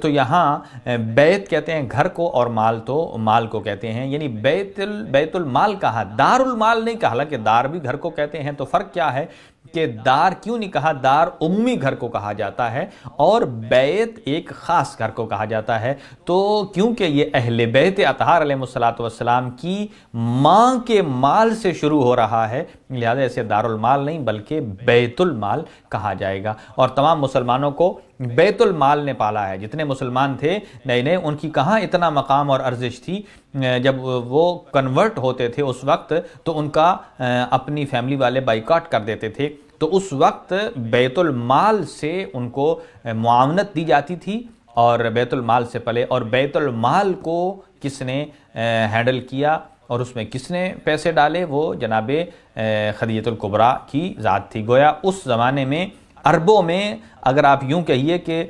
تو یہاں بیت کہتے ہیں گھر کو، اور مال تو مال کو کہتے ہیں، یعنی بیت المال کہا، دار المال نہیں کہا۔ حالانکہ دار بھی گھر کو کہتے ہیں، تو فرق کیا ہے کہ دار کیوں نہیں کہا؟ دار عمومی گھر کو کہا جاتا ہے، اور بیت ایک خاص گھر کو کہا جاتا ہے۔ تو کیونکہ یہ اہل بیت اطہار علیہ السلام کی ماں کے مال سے شروع ہو رہا ہے، لہذا اسے دار المال نہیں بلکہ بیت المال کہا جائے گا۔ اور تمام مسلمانوں کو بیت المال نے پالا ہے۔ جتنے مسلمان تھے نئے ان کی کہاں اتنا مقام اور ارزش تھی، جب وہ کنورٹ ہوتے تھے اس وقت تو ان کا اپنی فیملی والے بائیکاٹ کر دیتے تھے، تو اس وقت بیت المال سے ان کو معاونت دی جاتی تھی، اور بیت المال سے پلے۔ اور بیت المال کو کس نے ہینڈل کیا اور اس میں کس نے پیسے ڈالے؟ وہ جناب خدیجہ الکبریٰ کی ذات تھی۔ گویا اس زمانے میں اربوں میں اگر آپ یوں کہیے کہ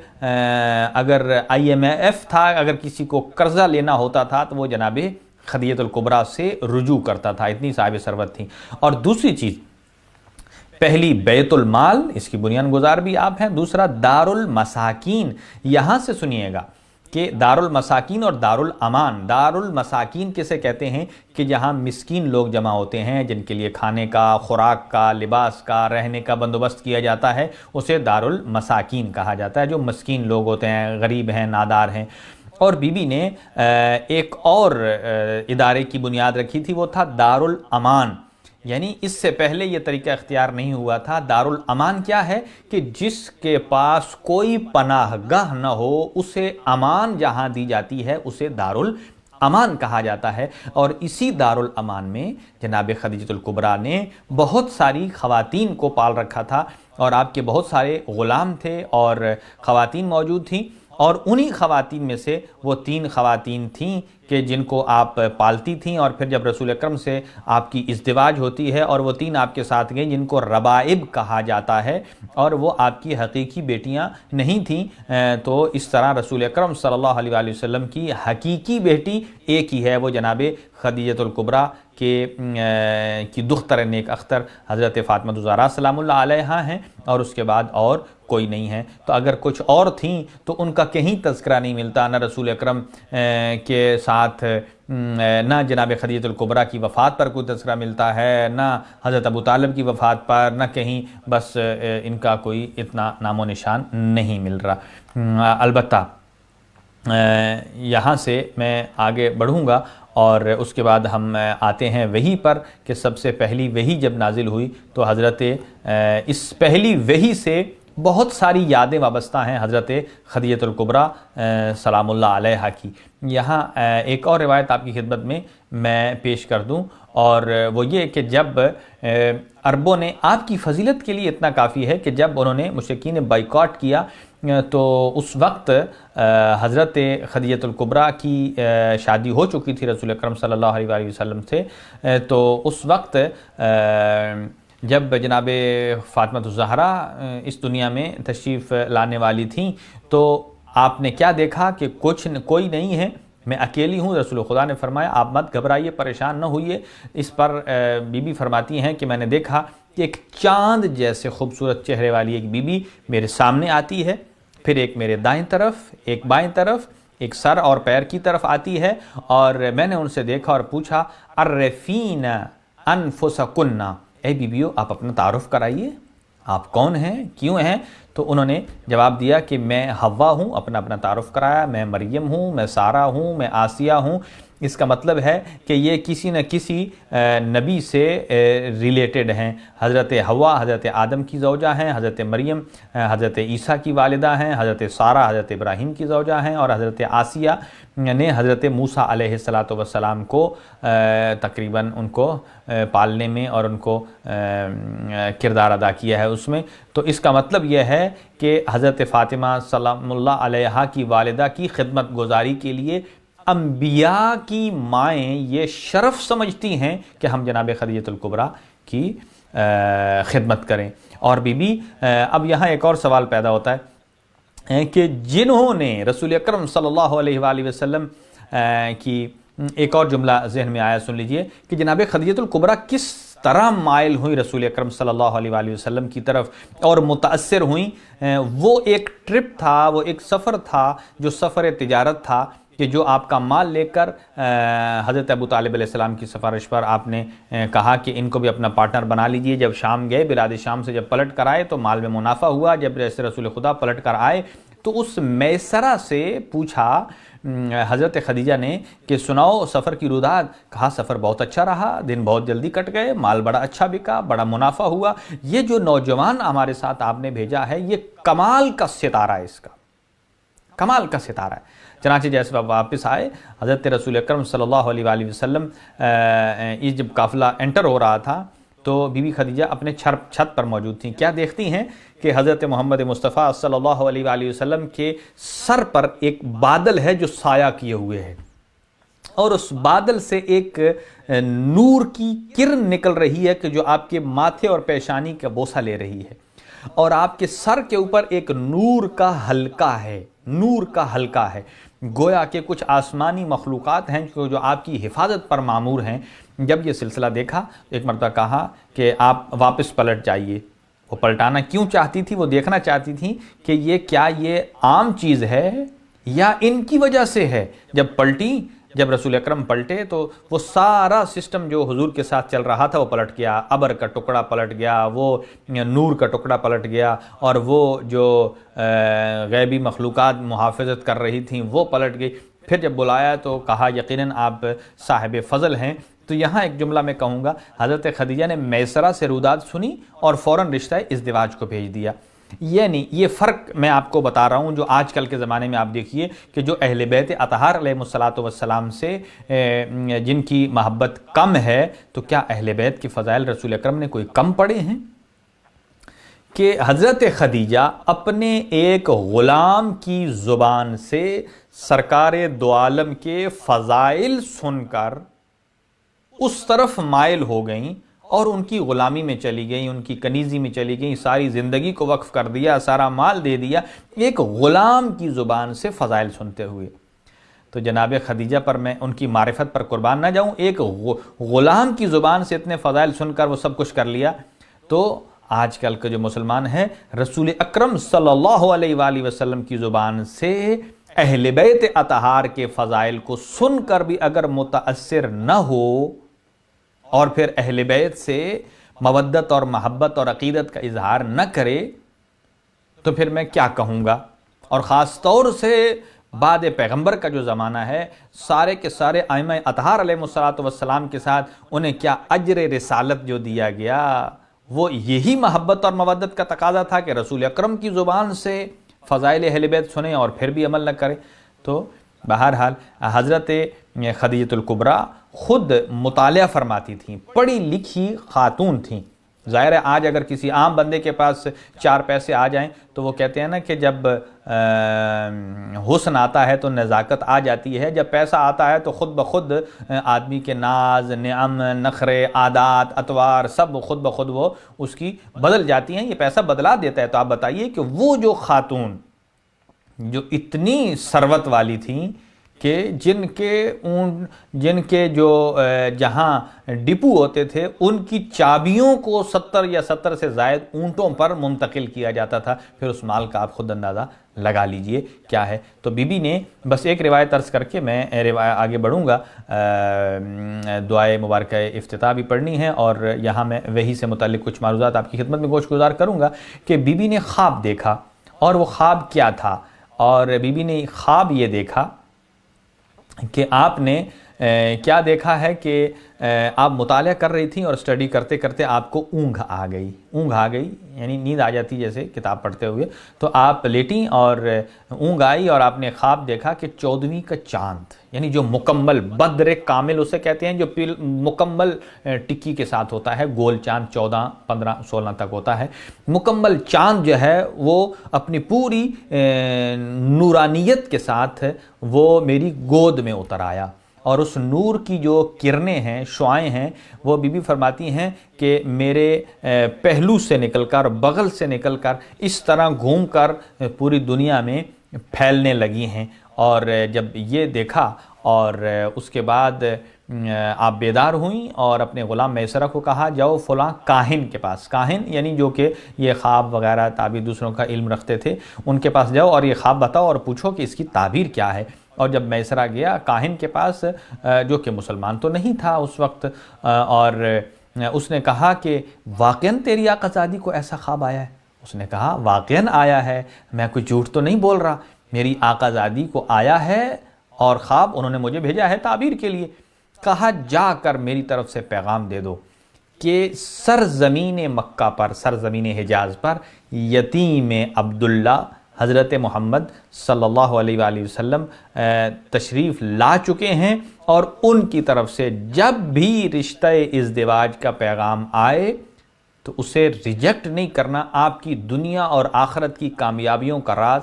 اگر IMF تھا، اگر کسی کو قرضہ لینا ہوتا تھا تو وہ جناب خدیجہ الکبریٰ سے رجوع کرتا تھا، اتنی صاحب ثروت تھی۔ اور دوسری چیز، پہلی بیت المال، اس کی بنیاد گزار بھی آپ ہیں۔ دوسرا دار المساکین، یہاں سے سنیے گا کہ دار المساکین اور دار الامان۔ دار المساکین کسے کہتے ہیں کہ جہاں مسکین لوگ جمع ہوتے ہیں، جن کے لیے کھانے کا، خوراک کا، لباس کا، رہنے کا بندوبست کیا جاتا ہے، اسے دار المساکین کہا جاتا ہے۔ جو مسکین لوگ ہوتے ہیں، غریب ہیں، نادار ہیں۔ اور بی بی نے ایک اور ادارے کی بنیاد رکھی تھی، وہ تھا دار الامان، یعنی اس سے پہلے یہ طریقہ اختیار نہیں ہوا تھا۔ دار الامان کیا ہے کہ جس کے پاس کوئی پناہ گاہ نہ ہو، اسے امان جہاں دی جاتی ہے اسے دار الامان کہا جاتا ہے۔ اور اسی دار الامان میں جناب خدیجہ الکبریٰ نے بہت ساری خواتین کو پال رکھا تھا، اور آپ کے بہت سارے غلام تھے اور خواتین موجود تھیں۔ اور انہی خواتین میں سے وہ 3 خواتین تھیں کہ جن کو آپ پالتی تھیں، اور پھر جب رسول اکرم سے آپ کی ازدواج ہوتی ہے اور وہ 3 آپ کے ساتھ گئیں، جن کو ربائب کہا جاتا ہے، اور وہ آپ کی حقیقی بیٹیاں نہیں تھیں۔ تو اس طرح رسول اکرم صلی اللہ علیہ وآلہ وسلم کی حقیقی بیٹی ایک ہی ہے، وہ جناب خدیجہ الکبریٰ کی دختر نیک اختر حضرت فاطمہ الزہرا سلام اللہ علیہا ہیں، اور اس کے بعد اور کوئی نہیں ہے۔ تو اگر کچھ اور تھیں تو ان کا کہیں تذکرہ نہیں ملتا، نہ رسول اکرم کے ساتھ، نہ جناب خدیجہ الکبریٰ کی وفات پر کوئی تذکرہ ملتا ہے، نہ حضرت ابو طالب کی وفات پر، نہ کہیں، بس ان کا کوئی اتنا نام و نشان نہیں مل رہا۔ البتہ یہاں سے میں آگے بڑھوں گا، اور اس کے بعد ہم آتے ہیں وحی پر کہ سب سے پہلی وحی جب نازل ہوئی تو حضرت اس پہلی وحی سے بہت ساری یادیں وابستہ ہیں حضرت خدیجہ الکبریٰ سلام اللہ علیہا کی۔ یہاں ایک اور روایت آپ کی خدمت میں پیش کر دوں، اور وہ یہ کہ جب عربوں نے آپ کی فضیلت کے لیے اتنا کافی ہے کہ جب انہوں نے مشرکین نے بائیکاٹ کیا تو اس وقت حضرت خدیجہ الکبریٰ کی شادی ہو چکی تھی رسول اکرم صلی اللہ علیہ وآلہ وسلم سے، تو اس وقت جب جناب فاطمہ الزہرا اس دنیا میں تشریف لانے والی تھیں تو آپ نے کیا دیکھا کہ کوئی نہیں ہے، میں اکیلی ہوں۔ رسول خدا نے فرمایا آپ مت گھبرائیے، پریشان نہ ہوئیے۔ اس پر بی بی فرماتی ہیں کہ میں نے دیکھا کہ ایک چاند جیسے خوبصورت چہرے والی ایک بی بی میرے سامنے آتی ہے، پھر ایک میرے دائیں طرف، ایک بائیں طرف، ایک سر اور پیر کی طرف آتی ہے، اور میں نے ان سے دیکھا اور پوچھا عرفین انفسکن، اے بیویو آپ اپنا تعارف کرائیے، آپ کون ہیں، کیوں ہیں؟ تو انہوں نے جواب دیا کہ میں حوا ہوں، اپنا تعارف کرایا، میں مریم ہوں، میں سارہ ہوں، میں آسیہ ہوں۔ اس کا مطلب ہے کہ یہ کسی نہ کسی نبی سے ریلیٹڈ ہیں۔ حضرت حوا حضرت آدم کی زوجہ ہیں، حضرت مریم حضرت عیسیٰ کی والدہ ہیں، حضرت سارہ حضرت ابراہیم کی زوجہ ہیں، اور حضرت آسیہ نے حضرت موسیٰ علیہ السلام کو تقریباً ان کو پالنے میں اور ان کو کردار ادا کیا ہے اس میں۔ تو اس کا مطلب یہ ہے کہ حضرت فاطمہ سلام اللہ علیہا کی والدہ کی خدمت گزاری کے لیے انبیاء کی مائیں یہ شرف سمجھتی ہیں کہ ہم جناب خدیجہ الکبریٰ کی خدمت کریں۔ اور بی بی اب یہاں ایک اور سوال پیدا ہوتا ہے کہ جنہوں نے رسول اکرم صلی اللہ علیہ وآلہ وسلم کی ایک اور جملہ ذہن میں آیا، سن لیجئے کہ جناب خدیجہ الکبریٰ کس طرح مائل ہوئی رسول اکرم صلی اللہ علیہ وآلہ وسلم کی طرف اور متاثر ہوئیں۔ وہ ایک ٹرپ تھا، وہ ایک سفر تھا جو سفر تجارت تھا، کہ جو آپ کا مال لے کر حضرت ابو طالب علیہ السلام کی سفارش پر آپ نے کہا کہ ان کو بھی اپنا پارٹنر بنا لیجئے۔ جب شام گئے، بلاد شام سے جب پلٹ کر آئے تو مال میں منافع ہوا۔ جب جیسے رسول خدا پلٹ کر آئے تو اس میسرہ سے پوچھا حضرت خدیجہ نے کہ سناؤ سفر کی روداد، کہا سفر بہت اچھا رہا، دن بہت جلدی کٹ گئے، مال بڑا اچھا بکا، بڑا منافع ہوا۔ یہ جو نوجوان ہمارے ساتھ آپ نے بھیجا ہے یہ کمال کا ستارہ ہے، اس کا کمال کا ستارہ ہے۔ چنانچہ جیسے واپس آئے حضرت رسول اکرم صلی اللہ علیہ وآلہ وسلم جب قافلہ انٹر ہو رہا تھا تو بی بی خدیجہ اپنے چھت پر موجود تھیں۔ کیا دیکھتی ہیں کہ حضرت محمد مصطفیٰ صلی اللہ علیہ وآلہ وسلم کے سر پر ایک بادل ہے جو سایہ کیے ہوئے ہے، اور اس بادل سے ایک نور کی کرن نکل رہی ہے کہ جو آپ کے ماتھے اور پیشانی کا بوسہ لے رہی ہے، اور آپ کے سر کے اوپر ایک نور کا حلقہ ہے، نور کا حلقہ ہے، گویا کہ کچھ آسمانی مخلوقات ہیں جو آپ کی حفاظت پر مامور ہیں۔ جب یہ سلسلہ دیکھا ایک مرتبہ کہا کہ آپ واپس پلٹ جائیے۔ وہ پلٹانا کیوں چاہتی تھی؟ وہ دیکھنا چاہتی تھی کہ یہ کیا یہ عام چیز ہے یا ان کی وجہ سے ہے۔ جب پلٹی، جب رسول اکرم پلٹے تو وہ سارا سسٹم جو حضور کے ساتھ چل رہا تھا وہ پلٹ گیا، ابر کا ٹکڑا پلٹ گیا، وہ نور کا ٹکڑا پلٹ گیا، اور وہ جو غیبی مخلوقات محافظت کر رہی تھیں وہ پلٹ گئی۔ پھر جب بلایا تو کہا یقیناً آپ صاحب فضل ہیں۔ تو یہاں ایک جملہ میں کہوں گا، حضرت خدیجہ نے میسرہ سے روداد سنی اور فوراً رشتہ ازدواج کو بھیج دیا۔ یعنی یہ فرق میں آپ کو بتا رہا ہوں جو آج کل کے زمانے میں آپ دیکھیے کہ جو اہل بیت اطہار علیہ السلام سے جن کی محبت کم ہے، تو کیا اہل بیت کے فضائل رسول اکرم نے کوئی کم پڑے ہیں؟ کہ حضرت خدیجہ اپنے ایک غلام کی زبان سے سرکار دو عالم کے فضائل سن کر اس طرف مائل ہو گئیں اور ان کی غلامی میں چلی گئیں، ان کی کنیزی میں چلی گئیں، ساری زندگی کو وقف کر دیا، سارا مال دے دیا ایک غلام کی زبان سے فضائل سنتے ہوئے۔ تو جناب خدیجہ پر میں ان کی معرفت پر قربان نہ جاؤں، ایک غلام کی زبان سے اتنے فضائل سن کر وہ سب کچھ کر لیا، تو آج کل کے جو مسلمان ہیں رسول اکرم صلی اللہ علیہ وآلہ وسلم کی زبان سے اہل بیت اطہار کے فضائل کو سن کر بھی اگر متاثر نہ ہو اور پھر اہل بیت سے مودت اور محبت اور عقیدت کا اظہار نہ کرے تو پھر میں کیا کہوں گا۔ اور خاص طور سے بعد پیغمبر کا جو زمانہ ہے، سارے کے سارے ائمہ اطہار علیہ السلام کے ساتھ انہیں کیا اجر رسالت جو دیا گیا، وہ یہی محبت اور مودت کا تقاضا تھا کہ رسول اکرم کی زبان سے فضائل اہل بیت سنیں اور پھر بھی عمل نہ کریں. تو بہرحال حضرت خدیجہ الکبریٰ خود مطالعہ فرماتی تھیں، پڑھی لکھی خاتون تھیں. ظاہر ہے آج اگر کسی عام بندے کے پاس 4 پیسے آ جائیں تو وہ کہتے ہیں نا کہ جب حسن آتا ہے تو نزاکت آ جاتی ہے، جب پیسہ آتا ہے تو خود بخود آدمی کے ناز، نعم، نخرے، عادات، اطوار سب خود بخود وہ اس کی بدل جاتی ہیں. یہ پیسہ بدلا دیتا ہے. تو آپ بتائیے کہ وہ جو خاتون جو اتنی ثروت والی تھیں کہ جن کے جو جہاں ڈپو ہوتے تھے ان کی چابیوں کو 70 یا 70 سے زائد اونٹوں پر منتقل کیا جاتا تھا. پھر اس مال کا آپ خود اندازہ لگا لیجئے کیا ہے. تو بی بی نے بس ایک روایت عرض کر کے میں آگے بڑھوں گا. دعائے مبارکہ افتتاح بھی پڑھنی ہے اور یہاں میں وحی سے متعلق کچھ معروضات آپ کی خدمت میں گوش گزار کروں گا کہ بی بی نے خواب دیکھا. اور وہ خواب کیا تھا؟ اور بی بی نے خواب یہ دیکھا کہ آپ نے کیا دیکھا ہے کہ آپ مطالعہ کر رہی تھیں اور اسٹڈی کرتے کرتے آپ کو اونگھ آ گئی یعنی نیند آ جاتی جیسے کتاب پڑھتے ہوئے. تو آپ لیٹیں اور اونگھ آئی اور آپ نے خواب دیکھا کہ 14ویں کا چاند یعنی جو مکمل بدر کامل اسے کہتے ہیں جو مکمل ٹکی کے ساتھ ہوتا ہے، گول چاند 14، 15، 16 تک ہوتا ہے. مکمل چاند جو ہے وہ اپنی پوری نورانیت کے ساتھ وہ میری گود میں اتر آیا اور اس نور کی جو کرنیں ہیں، شعائیں ہیں، وہ بی بی فرماتی ہیں کہ میرے پہلو سے نکل کر، بغل سے نکل کر اس طرح گھوم کر پوری دنیا میں پھیلنے لگی ہیں. اور جب یہ دیکھا اور اس کے بعد آپ بیدار ہوئیں اور اپنے غلام میسرہ کو کہا جاؤ فلاں کاہن کے پاس، کاہن یعنی جو کہ یہ خواب وغیرہ تعبیر دوسروں کا علم رکھتے تھے، ان کے پاس جاؤ اور یہ خواب بتاؤ اور پوچھو کہ اس کی تعبیر کیا ہے. اور جب میسرہ گیا کاہن کے پاس جو کہ مسلمان تو نہیں تھا اس وقت، اور اس نے کہا کہ واقعاً تیری آقا زادی کو ایسا خواب آیا ہے؟ اس نے کہا واقعاً آیا ہے، میں کوئی جھوٹ تو نہیں بول رہا، میری آقا زادی کو آیا ہے اور خواب انہوں نے مجھے بھیجا ہے تعبیر کے لیے. کہا جا کر میری طرف سے پیغام دے دو کہ سرزمین مکہ پر، سرزمین حجاز پر یتیم عبداللہ حضرت محمد صلی اللہ علیہ وآلہ وسلم تشریف لا چکے ہیں اور ان کی طرف سے جب بھی رشتہ ازدواج کا پیغام آئے تو اسے ریجیکٹ نہیں کرنا. آپ کی دنیا اور آخرت کی کامیابیوں کا راز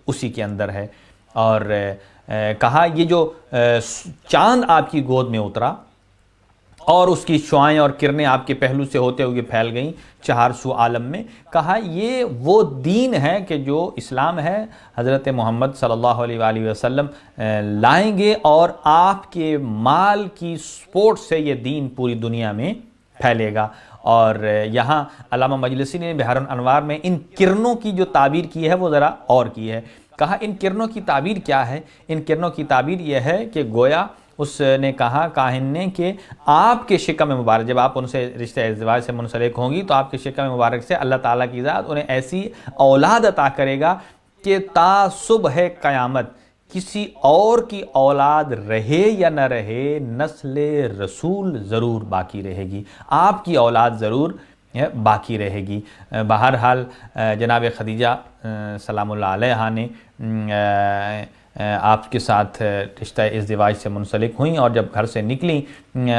اسی کے اندر ہے. اور کہا یہ جو چاند آپ کی گود میں اترا اور اس کی شعائیں اور کرنیں آپ کے پہلو سے ہوتے ہوئے پھیل گئیں 400 عالم میں، کہا یہ وہ دین ہے کہ جو اسلام ہے حضرت محمد صلی اللہ علیہ وآلہ وسلم لائیں گے اور آپ کے مال کی سپورٹ سے یہ دین پوری دنیا میں پھیلے گا. اور یہاں علامہ مجلسی نے بحر الانوار میں ان کرنوں کی جو تعبیر کی ہے وہ ذرا اور کی ہے. کہا ان کرنوں کی تعبیر کیا ہے؟ ان کرنوں کی تعبیر یہ ہے کہ گویا اس نے کہا کاہن نے کہ آپ کے شکم مبارک، جب آپ ان سے رشتہ ازدواج سے منسلک ہوں گی تو آپ کے شکم مبارک سے اللہ تعالیٰ کی ذات انہیں ایسی اولاد عطا کرے گا کہ تا صبح قیامت کسی اور کی اولاد رہے یا نہ رہے، نسل رسول ضرور باقی رہے گی، آپ کی اولاد ضرور باقی رہے گی. بہرحال جناب خدیجہ سلام اللہ علیہا نے آپ کے ساتھ رشتہ ازدواج سے منسلک ہوئیں اور جب گھر سے نکلیں،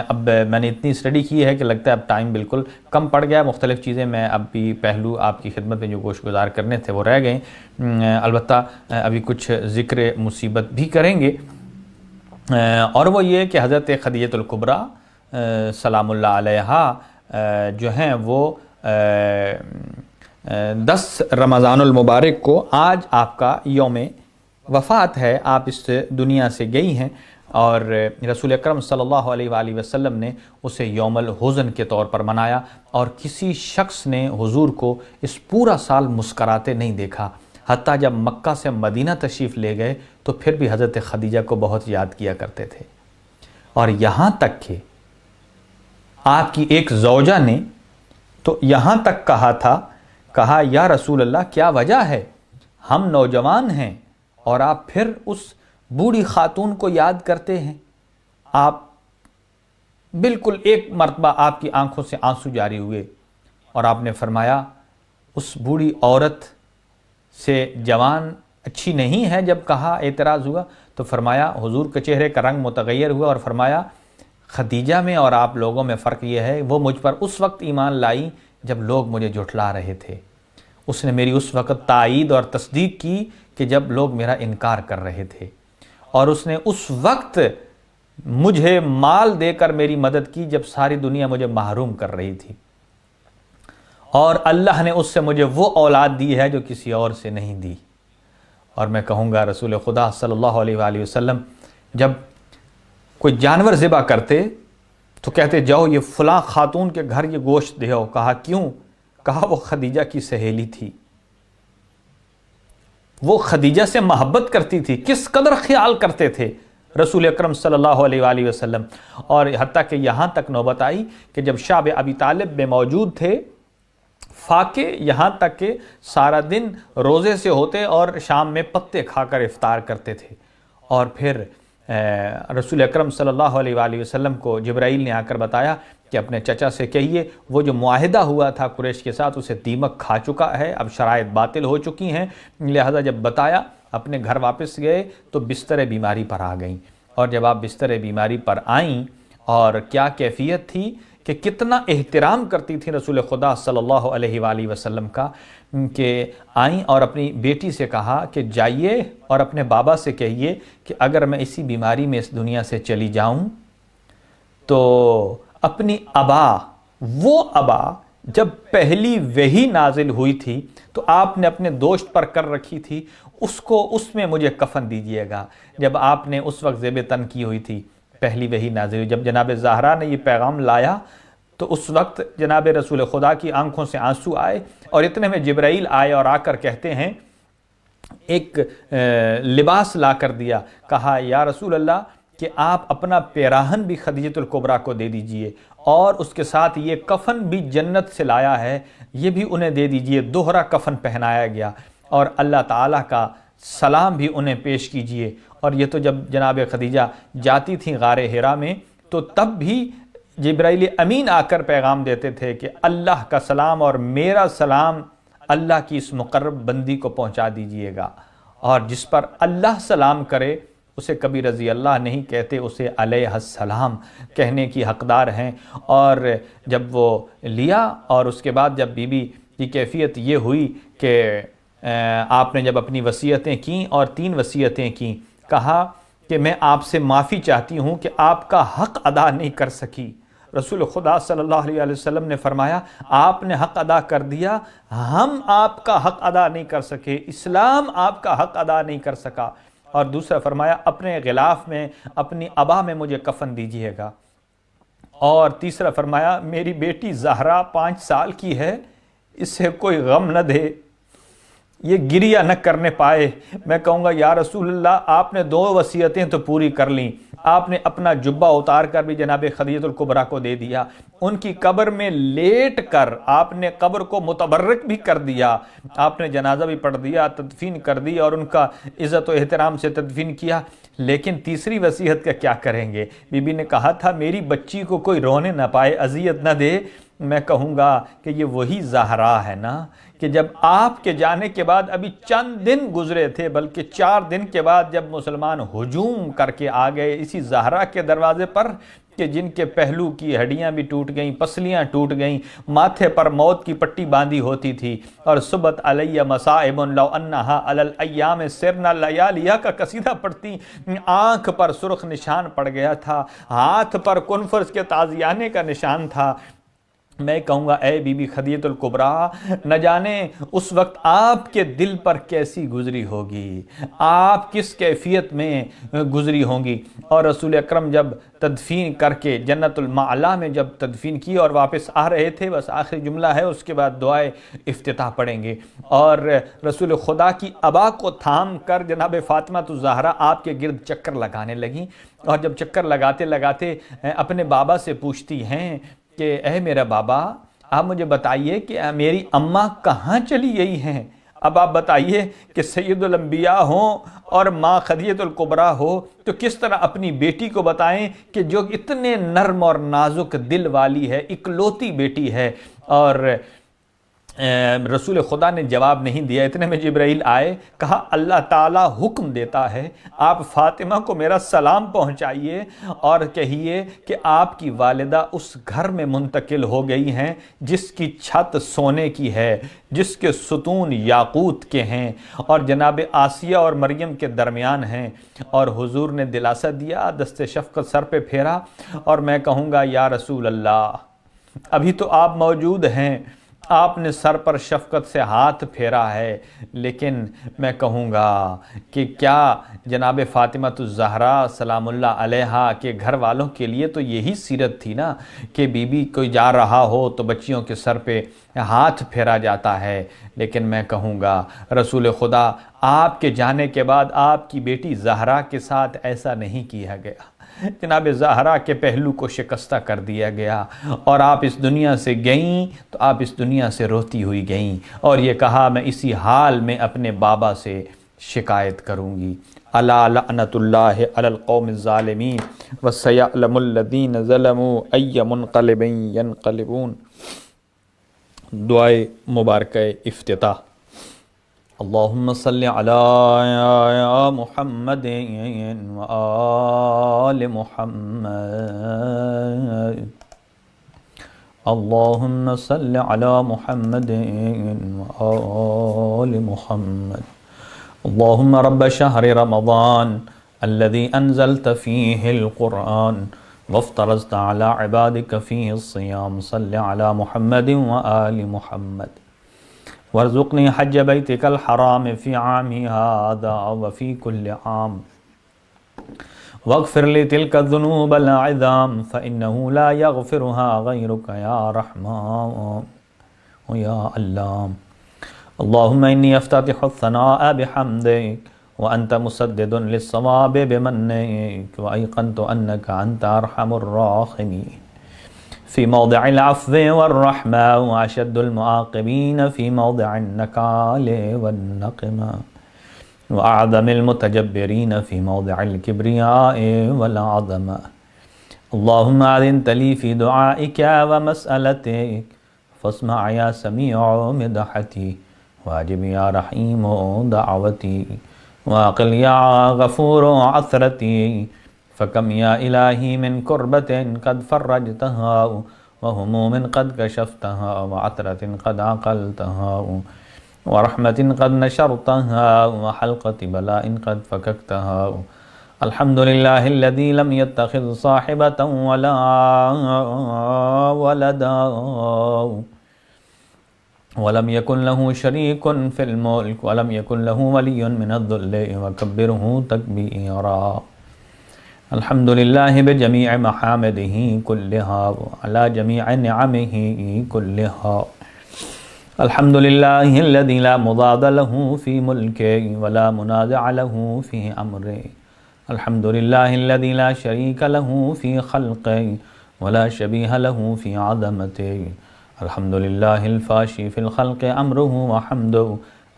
اب میں نے اتنی اسٹڈی کی ہے کہ لگتا ہے اب ٹائم بالکل کم پڑ گیا، مختلف چیزیں میں اب بھی پہلو آپ کی خدمت میں جو گوش گزار کرنے تھے وہ رہ گئے. البتہ ابھی کچھ ذکر مصیبت بھی کریں گے اور وہ یہ کہ حضرت خدیجہ الکبریٰ سلام اللہ علیہا جو ہیں وہ 10 رمضان المبارک کو، آج آپ کا یوم وفات ہے، آپ اس دنیا سے گئی ہیں اور رسول اکرم صلی اللہ علیہ وآلہ وسلم نے اسے یوم الحزن کے طور پر منایا اور کسی شخص نے حضور کو اس پورا سال مسکراتے نہیں دیکھا. حتیٰ جب مکہ سے مدینہ تشریف لے گئے تو پھر بھی حضرت خدیجہ کو بہت یاد کیا کرتے تھے. اور یہاں تک کہ آپ کی ایک زوجہ نے تو یہاں تک کہا تھا، کہا یا رسول اللہ کیا وجہ ہے، ہم نوجوان ہیں اور آپ پھر اس بوڑھی خاتون کو یاد کرتے ہیں. آپ بالکل ایک مرتبہ آپ کی آنکھوں سے آنسو جاری ہوئے اور آپ نے فرمایا اس بوڑھی عورت سے جوان اچھی نہیں ہے جب کہا، اعتراض ہوا، تو فرمایا، حضور کے چہرے کا رنگ متغیر ہوا اور فرمایا خدیجہ میں اور آپ لوگوں میں فرق یہ ہے، وہ مجھ پر اس وقت ایمان لائی جب لوگ مجھے جھٹلا رہے تھے، اس نے میری اس وقت تائید اور تصدیق کی کہ جب لوگ میرا انکار کر رہے تھے، اور اس نے اس وقت مجھے مال دے کر میری مدد کی جب ساری دنیا مجھے محروم کر رہی تھی، اور اللہ نے اس سے مجھے وہ اولاد دی ہے جو کسی اور سے نہیں دی۔ اور میں کہوں گا رسول خدا صلی اللہ علیہ وآلہ وسلم جب کوئی جانور ذبح کرتے تو کہتے جاؤ یہ فلاں خاتون کے گھر یہ گوشت دے آؤ۔ کہا کیوں؟ کہا وہ خدیجہ کی سہیلی تھی، وہ خدیجہ سے محبت کرتی تھی، کس قدر خیال کرتے تھے رسول اکرم صلی اللہ علیہ وآلہ وسلم۔ اور حتیٰ کہ یہاں تک نوبت آئی کہ جب شعب ابی طالب میں موجود تھے، فاقے یہاں تک کہ سارا دن روزے سے ہوتے اور شام میں پتے کھا کر افطار کرتے تھے، اور پھر رسول اکرم صلی اللہ علیہ وآلہ وسلم کو جبرائیل نے آ کر بتایا کہ اپنے چچا سے کہیے وہ جو معاہدہ ہوا تھا قریش کے ساتھ اسے دیمک کھا چکا ہے، اب شرائط باطل ہو چکی ہیں، لہذا جب بتایا اپنے گھر واپس گئے تو بستر بیماری پر آ گئیں، اور جب آپ بستر بیماری پر آئیں اور کیا کیفیت تھی کہ کتنا احترام کرتی تھی رسول خدا صلی اللہ علیہ وآلہ وسلم کا، کہ آئیں اور اپنی بیٹی سے کہا کہ جائیے اور اپنے بابا سے کہیے کہ اگر میں اسی بیماری میں اس دنیا سے چلی جاؤں تو اپنی ابا، وہ ابا جب پہلی وحی نازل ہوئی تھی تو آپ نے اپنے دوشت پر کر رکھی تھی، اس میں مجھے کفن دیجئے گا، جب آپ نے اس وقت ذیب تن کی ہوئی تھی، پہلی وحی نازل ہوئی، جب جناب زہرا نے یہ پیغام لایا تو اس وقت جناب رسول خدا کی آنکھوں سے آنسو آئے، اور اتنے میں جبرائیل آئے اور آ کر کہتے ہیں ایک لباس لا کر دیا، کہا یا رسول اللہ کہ آپ اپنا پیراہن بھی خدیجہ الکبریٰ کو دے دیجئے، اور اس کے ساتھ یہ کفن بھی جنت سے لایا ہے یہ بھی انہیں دے دیجئے، دوہرا کفن پہنایا گیا، اور اللہ تعالیٰ کا سلام بھی انہیں پیش کیجئے۔ اور یہ تو جب جناب خدیجہ جاتی تھیں غار حرا میں تو تب بھی جبرائیل امین آ کر پیغام دیتے تھے کہ اللہ کا سلام اور میرا سلام اللہ کی اس مقرب بندی کو پہنچا دیجئے گا، اور جس پر اللہ سلام کرے اسے کبھی رضی اللہ نہیں کہتے، اسے علیہ السلام کہنے کی حقدار ہیں۔ اور جب وہ لیا اور اس کے بعد جب بی بی کی کیفیت یہ ہوئی کہ آپ نے جب اپنی وصیتیں کیں اور 3 وصیتیں کیں، کہا کہ میں آپ سے معافی چاہتی ہوں کہ آپ کا حق ادا نہیں کر سکی۔ رسول خدا صلی اللہ علیہ وسلم نے فرمایا آپ نے حق ادا کر دیا، ہم آپ کا حق ادا نہیں کر سکے، اسلام آپ کا حق ادا نہیں کر سکا۔ اور دوسرا فرمایا اپنے غلاف میں اپنی ابا میں مجھے کفن دیجیے گا، اور تیسرا فرمایا میری بیٹی زہرا 5 سال کی ہے، اسے کوئی غم نہ دے، یہ گریہ نہ کرنے پائے۔ میں کہوں گا یا رسول اللہ آپ نے 2 وصیتیں تو پوری کر لیں، آپ نے اپنا جبہ اتار کر بھی جناب خدیجہ الکبریٰ کو دے دیا، ان کی قبر میں لیٹ کر آپ نے قبر کو متبرک بھی کر دیا، آپ نے جنازہ بھی پڑھ دیا، تدفین کر دی اور ان کا عزت و احترام سے تدفین کیا، لیکن تیسری وصیت کا کیا کریں گے؟ بی بی نے کہا تھا میری بچی کو کوئی رونے نہ پائے، اذیت نہ دے۔ میں کہوں گا کہ یہ وہی زہرا ہے نا کہ جب آپ کے جانے کے بعد ابھی چند دن گزرے تھے، بلکہ 4 دن کے بعد جب مسلمان ہجوم کر کے آ گئے اسی زہرا کے دروازے پر، کہ جن کے پہلو کی ہڈیاں بھی ٹوٹ گئیں، پسلیاں ٹوٹ گئیں، ماتھے پر موت کی پٹی باندھی ہوتی تھی، اور صبت علیہ مصائب لو انہا علی الایام سرنا لیالیہ کا قصیدہ پڑھتی، آنکھ پر سرخ نشان پڑ گیا تھا، ہاتھ پر کنفرس کے تازیانے کا نشان تھا۔ میں کہوں گا اے بی بی خدیجہ الکبریٰ، نہ جانے اس وقت آپ کے دل پر کیسی گزری ہوگی، آپ کس کیفیت میں گزری ہوں گی۔ اور رسول اکرم جب تدفین کر کے جنت المعلا میں جب تدفین کی اور واپس آ رہے تھے، بس آخری جملہ ہے، اس کے بعد دعائے افتتاح پڑھیں گے، اور رسول خدا کی ابا کو تھام کر جناب فاطمہ الزہرا آپ کے گرد چکر لگانے لگیں، اور جب چکر لگاتے لگاتے اپنے بابا سے پوچھتی ہیں کہ اے میرا بابا آپ مجھے بتائیے کہ میری اماں کہاں چلی گئی ہیں؟ اب آپ بتائیے کہ سید الانبیاء ہوں اور ماں خدیجہ الکبریٰ ہو تو کس طرح اپنی بیٹی کو بتائیں کہ جو اتنے نرم اور نازک دل والی ہے، اکلوتی بیٹی ہے، اور رسول خدا نے جواب نہیں دیا۔ اتنے میں جبرائیل آئے، کہا اللہ تعالیٰ حکم دیتا ہے آپ فاطمہ کو میرا سلام پہنچائیے اور کہیے کہ آپ کی والدہ اس گھر میں منتقل ہو گئی ہیں جس کی چھت سونے کی ہے، جس کے ستون یاقوت کے ہیں اور جناب آسیہ اور مریم کے درمیان ہیں۔ اور حضور نے دلاسا دیا، دست شفقت سر پہ پھیرا، اور میں کہوں گا یا رسول اللہ ابھی تو آپ موجود ہیں، آپ نے سر پر شفقت سے ہاتھ پھیرا ہے، لیکن میں کہوں گا کہ کیا جناب فاطمہ الزہرا سلام اللہ علیہا کے گھر والوں کے لیے تو یہی سیرت تھی نا کہ بی بی کوئی جا رہا ہو تو بچیوں کے سر پہ ہاتھ پھیرا جاتا ہے۔ لیکن میں کہوں گا رسول خدا آپ کے جانے کے بعد آپ کی بیٹی زہرا کے ساتھ ایسا نہیں کیا گیا، جناب زہرا کے پہلو کو شکستہ کر دیا گیا، اور آپ اس دنیا سے گئیں تو آپ اس دنیا سے روتی ہوئی گئیں، اور یہ کہا میں اسی حال میں اپنے بابا سے شکایت کروں گی۔ الا لعنت اللہ علی القوم الظالمین وسیعلم الذین ظلموا ای منقلب ینقلبون۔ دعائے مبارکہ افتتاح۔ اللہم صلی علی محمد وآل محمد، اللہم صلی علی محمد وآل محمد، اللہم رب شہر رمضان الذي انزلت فیہ القرآن وافترضت على عبادك فیہ الصیام، صلی علی محمد وآل محمد، وارزقنی حج بیتک الحرام فی عامی هذا وفی کل عام، واغفر لی تلک الذنوب العظام فإنه لا يغفرها غیرک یا رحمن یا اللہ۔ اللہم انی افتتح الثناء بحمدک وانت مسدد للصواب بمنک وایقنت انک انت ارحم الراحمین، في موضع العفو والرحمة وأشد المعاقبين في موضع النكال والنقمة وأعظم المتجبرين في موضع الكبرياء والعظمة، اللهم أذنت لي في دعائك ومسألتك فاسمع يا سميع مدحتي واجب يا رحيم دعوتي واقل يا غفور عثرتي، فكم يا إلهي من كربة قد فرجتها وهموم قد كشفتها وعثرة قد عقلتها ورحمة قد نشرتها وحلقة بلاء قد فككتها، الحمد لله الذي لم يتخذ صاحبة ولا ولدا ولم يكن له شريك في الملك ولم يكن له ولي من الذل وكبره تكبيرا، الحمد لله بجميع محامده كلها وعلى جميع نعمه كلها، الحمد لله الذي لا مضاد له في ملكه ولا منازع له في أمره، الحمد لله الذي لا شريك له في خلقه ولا شبيه له في عظمته، الحمد لله الفاشي في الخلق أمره وحمده،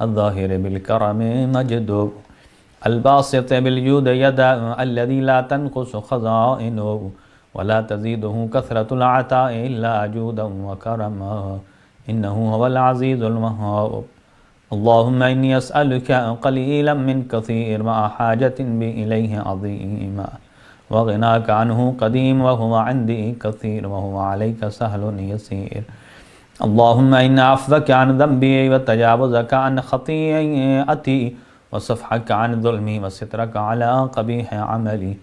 الظاهر بالكرم مجده، الباسط بالجود يدا الذي لا تنقص خزائنه ولا تزيده كثرة العطاء إلا جودا وكرما، إنه هو العزيز الوهاب، اللهم إني أسألك قليلا من كثير مع حاجة بي إليه عظيما، وغناك عنه قديم وهو عندي كثير وهو عليك سهل يسير، اللهم إن عفوك عن ذنبي وتجاوزك عن خطيئتي وصفحك عن ظلمي وسترك على قبيح عملي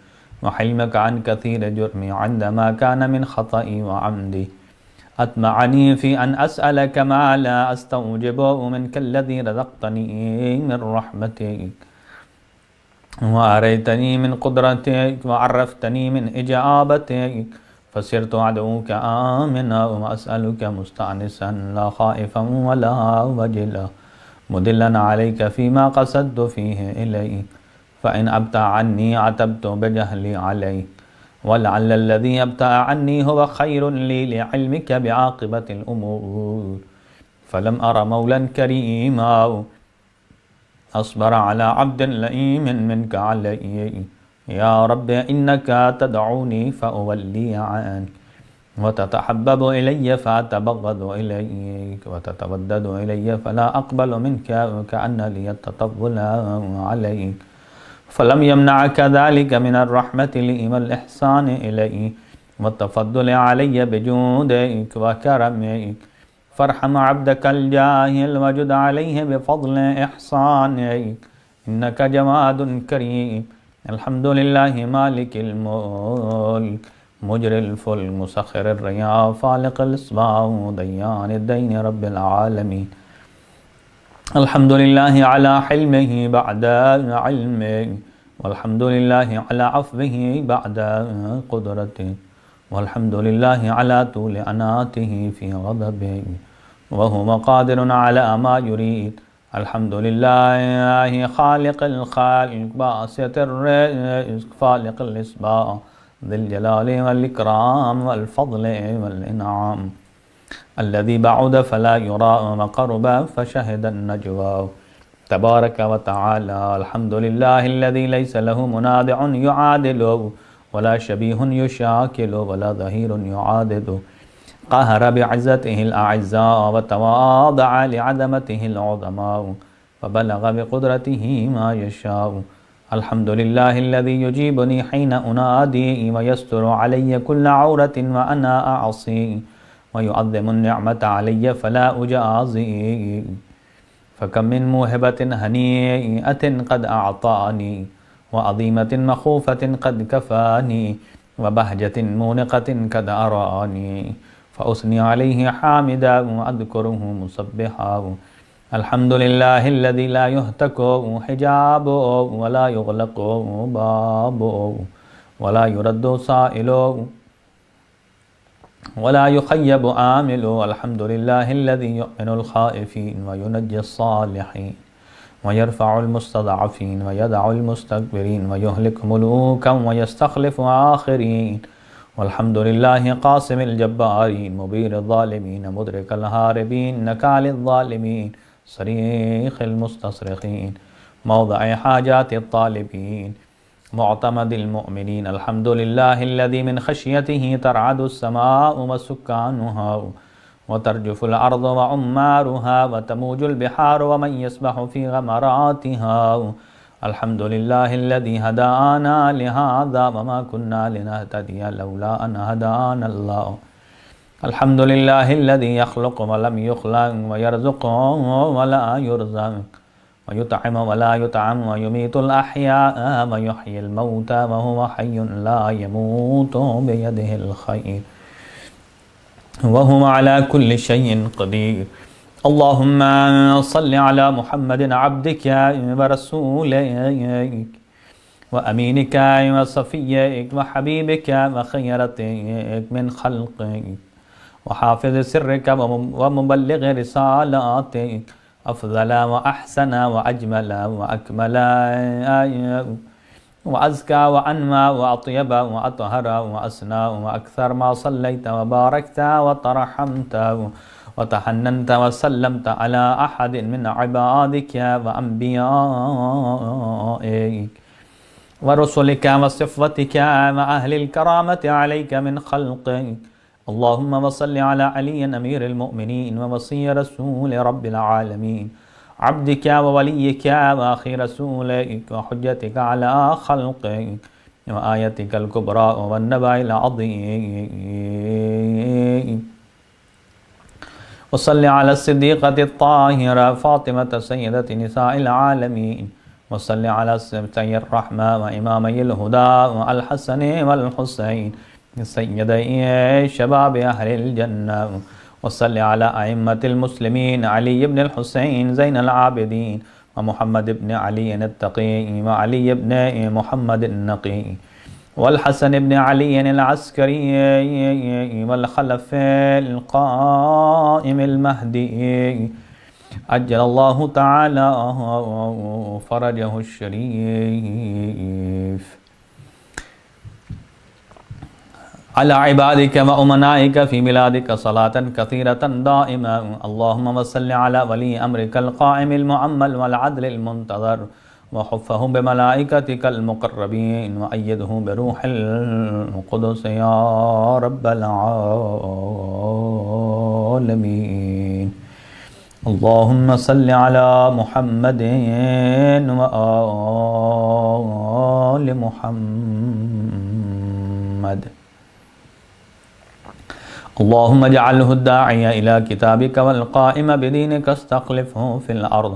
وحلمك عن كثير جرمي عندما كان من خطئي وعمدي، أطمعني في أن أسألك ما لا أستوجبه منك الذي رزقتني من رحمتك وأريتني من قدرتك وعرفتني من إجابتك، فصرت أدعوك آمنا وأسألك مستأنسا لا خائفا ولا وجلا مدلا عليك فيما قصدت فيه إليك، فإن أبتع عني عتبت بجهلي عليك، ولعل الذي أبتع عني هو خير لي لعلمك بعاقبة الأمور، فلم أر مولا كريما أصبر على عبد لئيم منك علي، يا رب إنك تدعوني فأولي عنك، وتتحبب إلي فأتبغض إليك وتتودد إلي فلا أقبل منك كأن لي التطول عليك فلم يمنعك ذلك من الرحمة لي والإحسان إلي والتفضل علي بجودك وكرمك فارحم عبدك الجاهل وجد عليه بفضل إحسانك إنك جواد كريم الحمد لله مالك الملك مجري الفلك مسخر الرياح فالق الإصباح ديان الدين رب العالمين الحمد لله على حلمه بعد علمه والحمد لله على عفوه بعد قدرته والحمد لله على طول أناته في غضبه وهو قادر على ما يريد الحمد لله خالق الخالق باسط الرزق فالق الإصباح ذي الجلال والإكرام والفضل والإنعام الذي بعد فلا يرى وقرب فشهد النجوى تبارك وتعالى الحمد لله الذي ليس له منازع يعادله ولا شبيه يشاكل ولا ظهير يعاضده قهر بعزته الأعزاء وتواضع لعظمته العظماء فبلغ بقدرته ما يشاء الحمد لله الذي يجيبني حين أنادي ويستر علي كل عورة وأنا أعصي ويعظم النعمة علي فلا أجازي فكم من موهبة هنيئة قد أعطاني وعظيمة مخوفة قد كفاني وبهجة مونقة قد أراني فأثني عليه حامدا وأذكره مسبحا الحمد لله الذي لا يهتك حجاب ولا يغلق باب ولا يرد سائل ولا يخيب آمل الحمد لله الذي يؤمن الخائفين وينجي الصالحين ويرفع المستضعفين ويدع المستكبرين ويهلك ملوكا ويستخلف آخرين والحمد لله قاسم الجبارين مبير الظالمين مدرك الهاربين نكال الظالمين صريخ المستصرخين موضع حاجات الطالبين معتمد المؤمنين الحمد لله الذي من خشيته ترعد السماء وسكانها وترجف الأرض وعمارها وتموج البحار ومن يسبح في غمراتها الحمد لله الذي هدانا لهذا وما كنا لنهتدي لولا أن هدانا الله الحمد لله الذي يخلق ولم يخلق ويرزق ولا يرزق ويطعم ولا يطعم ويميت الأحياء ويحيي الموتى وهو حي لا يموت بيده الخير وهو على كل شيء قدير اللهم صل على محمد عبدك ورسولك وأمينك وصفيك وحبيبك وخيرتك من خلقك وحافظ سرك ومبلغ رسالاتك أفضل وأحسن وأجمل وأكمل وأزكى وأنمى وأطيب وأطهر وأسنى وأكثر ما صليت وباركت وترحمت وتحننت وسلمت على أحد من عبادك وأنبيائك ورسلك وصفتك وأهل الكرامة عليك من خلقك اللهم صل على علي أمير المؤمنين ووصي رسول رب العالمين عبدك ووليك وأخي رسولك وحجتك على خلقك وآيتك الكبرى والنبأ العظيم وصل على الصديقة الطاهرة فاطمة سيدة نساء العالمين وصل على سبتي الرحمة وإمامي الهدى والحسن والحسين سيدي شباب أهل الجنة وصل على أئمة المسلمين علي بن الحسين زين العابدين ومحمد بن علي التقي وعلي بن محمد النقي والحسن بن علي العسكري والخلف القائم المهدي عجل الله تعالى فرجه الشريف على عبادك وأمنائك في بلادك صلاة كثيرة دائمة اللهم صل على ولي أمرك القائم المؤمل والعدل المنتظر وحفه بملائكتك المقربين وأيده بروح القدس يا رب العالمين. اللهم صل على محمد وآل محمد. اللهم اجعله الداعي إلى كتابك والقائم بدينك استخلفه في الأرض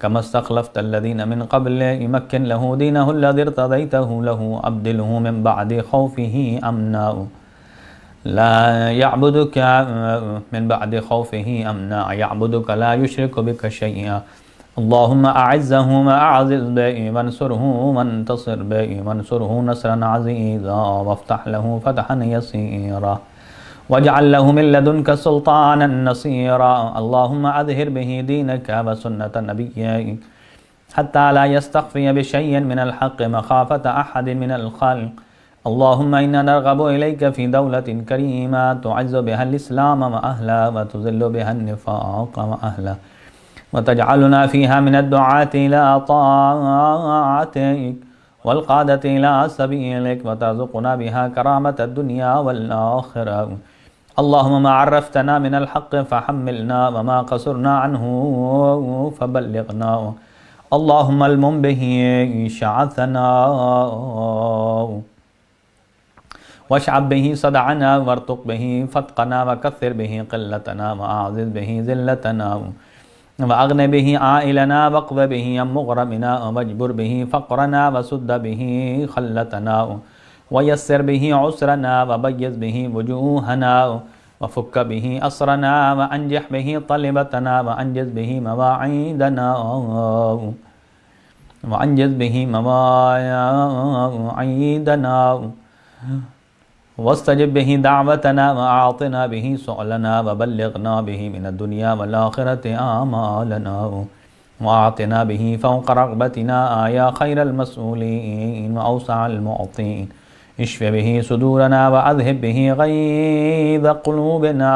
كما استخلفت الذين من قبل يمكن له دينه الذي ارتضيته له أبدله من بعد خوفه أمنا لا يعبدك من بعد خوفه أمنا يعبدك لا يشرك بك شيئا. اللهم أعزه وأعزز به وانصره وانتصر به وانصره نصرا عزيزا وافتح له فتحا يسيرا واجعل له من لدنك سلطانا نصيرا. اللهم أظهر به دينك وسنة نبيك حتى لا يستخفي بشيء من الحق مخافة أحد من الخلق. اللهم إنا نرغب إليك في دولة كريمة تعز بها الإسلام وأهله وتذل بها النفاق وأهله وتجعلنا فيها من الدعاة إلى طاعتك والقادة إلى سبيلك وترزقنا بها كرامة الدنيا والآخرة. اللهم ما عرفتنا من الحق فحملنا وما قصرنا عنه فبلغنا. اللهم المم به شعثنا واشعب به صدعنا وارتق به فتقنا وكثر به قلتنا وأعزز به ذلتنا وأغن به عائلنا واقض به عن مغرمنا واجبر به فقرنا وسد به خلتنا ويسر به عسرنا وبيض به وجوهنا وفك به أسرنا وأنجح به طلبتنا وأنجز به مواعيدنا واستجب به دعوتنا وأعطنا به سؤلنا وبلغنا به من الدنيا والآخرة آمالنا وأعطنا به فوق رغبتنا يا خير المسؤولين وأوسع المعطين. اشف به صدورنا وأذهب به غيظ قلوبنا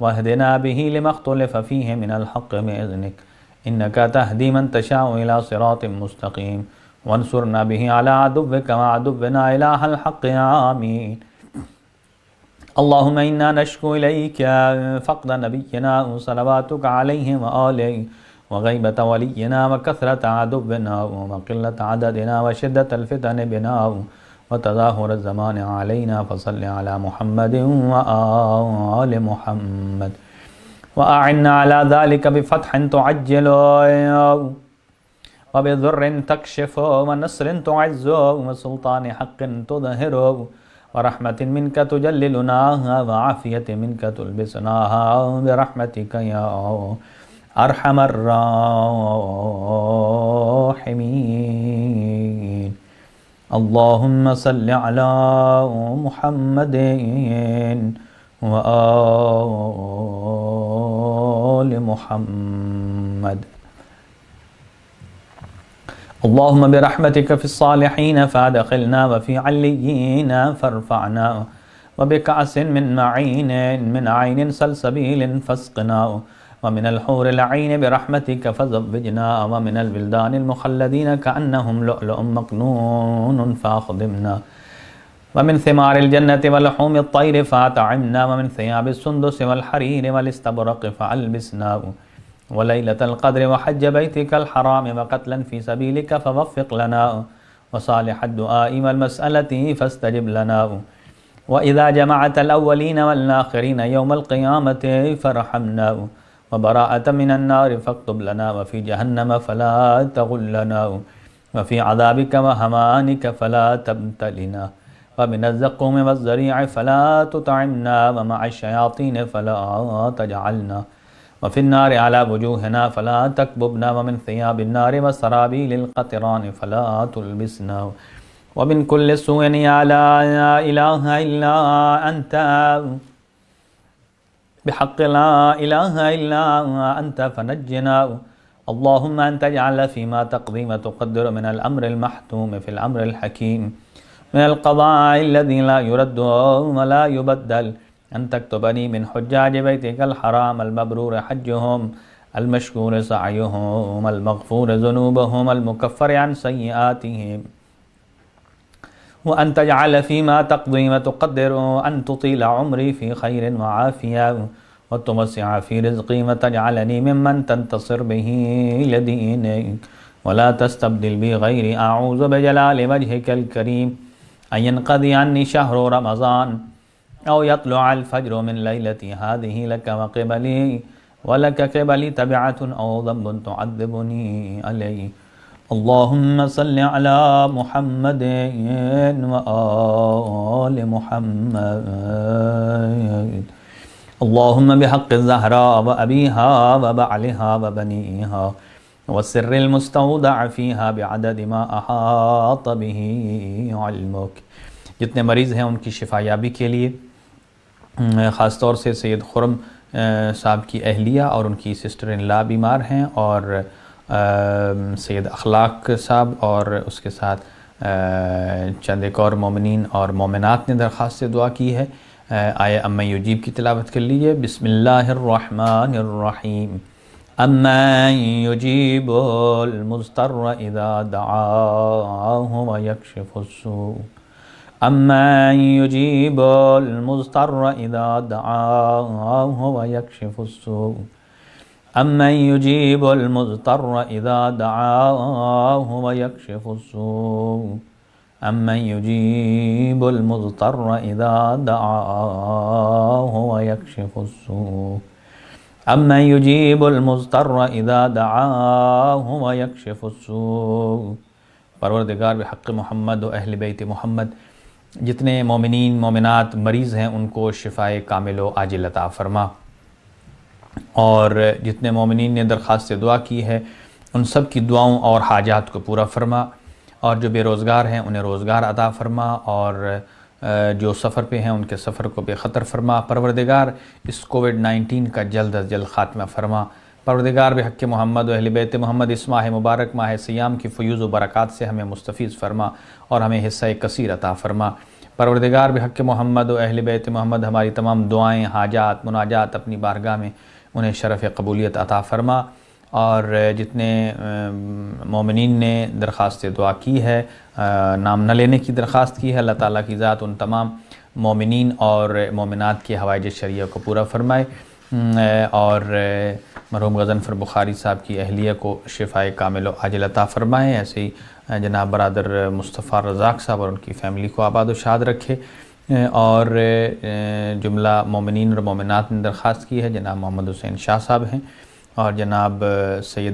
واهدنا به لما اختلف فيه من الحق بإذنك إنك تهدي من تشاء إلى صراط مستقيم. وانصرنا به على عدوك وعدونا إله الحق آمين. اللهم إنا نشكو إليك فقد نبينا صلواتك عليه وآله وغيبة ولينا وكثرة عدونا وقلة عددنا وشدة الفتن بنا وتظاهر الزمان علينا فصل على محمد وآل محمد وأعنا على ذلك بفتح تعجل وبذر تكشف ونصر تعز وسلطان حق تظهر ورحمة منك تجللناها وعافية منك تلبسناها برحمتك يا أرحم الراحمين. اللهم صل على محمد وآل محمد. اللهم برحمتك في الصالحين فادخلنا وفي عليين فارفعنا وبكأس من معين من عين سلسبيل فاسقنا ومن الحور العين برحمتك فزوجنا ومن البلدان المخلدين كأنهم لؤلؤ مكنون فاخدمنا ومن ثمار الجنة ولحوم الطير فأطعمنا ومن ثياب السندس والحرير والاستبرق فألبسنا وليلة القدر وحج بيتك الحرام وقتلا في سبيلك فوفق لنا وصالح الدعاء والمسألة فاستجب لنا وإذا جمعت الأولين والآخرين يوم القيامة فارحمنا وبراءة من النار فاكتب لنا وفي جهنم فلا تغلنا وفي عذابك وهمانك فلا تبتلنا ومن الزقوم والزريع فلا تطعمنا ومع الشياطين فلا تجعلنا وفي النار على وجوهنا فلا تكببنا ومن ثياب النار وسرابيل القطران فلا تلبسنا ومن كل سوء يا لا إله إلا أنت بحق لا إله إلا أنت فنجنا. اللهم أن تجعل فيما تقضي وتقدر من الأمر المحتوم في الأمر الحكيم من القضاء الذي لا يرد ولا يبدل أن تكتبني من حجاج بيتك الحرام المبرور حجهم المشكور سعيهم المغفور ذنوبهم المكفر عن سيئاتهم وأن تجعل فيما تقضي وتقدر أن تطيل عمري في خير وعافية وتوسع في رزقي وتجعلني ممن تنتصر به لدينك ولا تستبدل بي غيري أعوذ بجلال وجهك الكريم أن ينقضي عني شهر رمضان أو يطلع الفجر من ليلتي هذه لك وقبلي ولك قبلي تبعة أو ذنب تعذبني عليه اللهم صل على محمد وآل محمد اللهم بحق الزهراء وأبيها وبعلها وبنيها والسر المستودع فيها بعدد ما أحاط به علمك. جتنے مریض ہیں ان کی شفا یابی کے لیے خاص طور سے سید خرم صاحب کی اہلیہ اور ان کی سسٹر ان لا بیمار ہیں، اور سید اخلاق صاحب اور اس کے ساتھ چند ایک اور مومنین اور مومنات نے درخواست سے دعا کی ہے. آیہ امن یجیب کی تلاوت کر لیجیے. بسم اللہ الرحمن الرحیم. امن یجیب المضطر اذا دعاہ ویکشف السوء امن یجیب المضطر اذا دعاہ ویکشف السوء امن یجیب المضطر اذا دعاہ ویکشف السوء امن یجیب المضطر اذا دعاہ ویکشف السوء امن یجیب المضطر اذا دعاہ ویکشف السوء. پروردگار بحق محمد و اہل بیت محمد جتنے مومنین مومنات مریض ہیں ان کو شفائے کامل و عاجل عطا فرما، اور جتنے مومنین نے درخواست دعا کی ہے ان سب کی دعاؤں اور حاجات کو پورا فرما، اور جو بے روزگار ہیں انہیں روزگار عطا فرما، اور جو سفر پہ ہیں ان کے سفر کو بے خطر فرما. پروردگار اس کووڈ-19 کا جلد از جلد خاتمہ فرما. پروردگار بحق محمد و اہل بیت محمد اس ماہ مبارک ماہ سیام کی فیوز و برکات سے ہمیں مستفیض فرما اور ہمیں حصہ کثیر عطا فرما. پروردگار بحق محمد و اہل بیت محمد ہماری تمام دعائیں، حاجات، مناجات اپنی بارگاہ میں انہیں شرف قبولیت عطا فرما. اور جتنے مومنین نے درخواست دعا کی ہے، نام نہ لینے کی درخواست کی ہے، اللہ تعالیٰ کی ذات ان تمام مومنین اور مومنات کے حوائج شرعیہ کو پورا فرمائے، اور مرحوم غضنفر بخاری صاحب کی اہلیہ کو شفائے کامل و عاجل عطا فرمائے. ایسے ہی جناب برادر مصطفیٰ رزاق صاحب اور ان کی فیملی کو آباد و شاد رکھے. اور جملہ مومنین اور مومنات نے درخواست کی ہے، جناب محمد حسین شاہ صاحب ہیں، اور جناب سید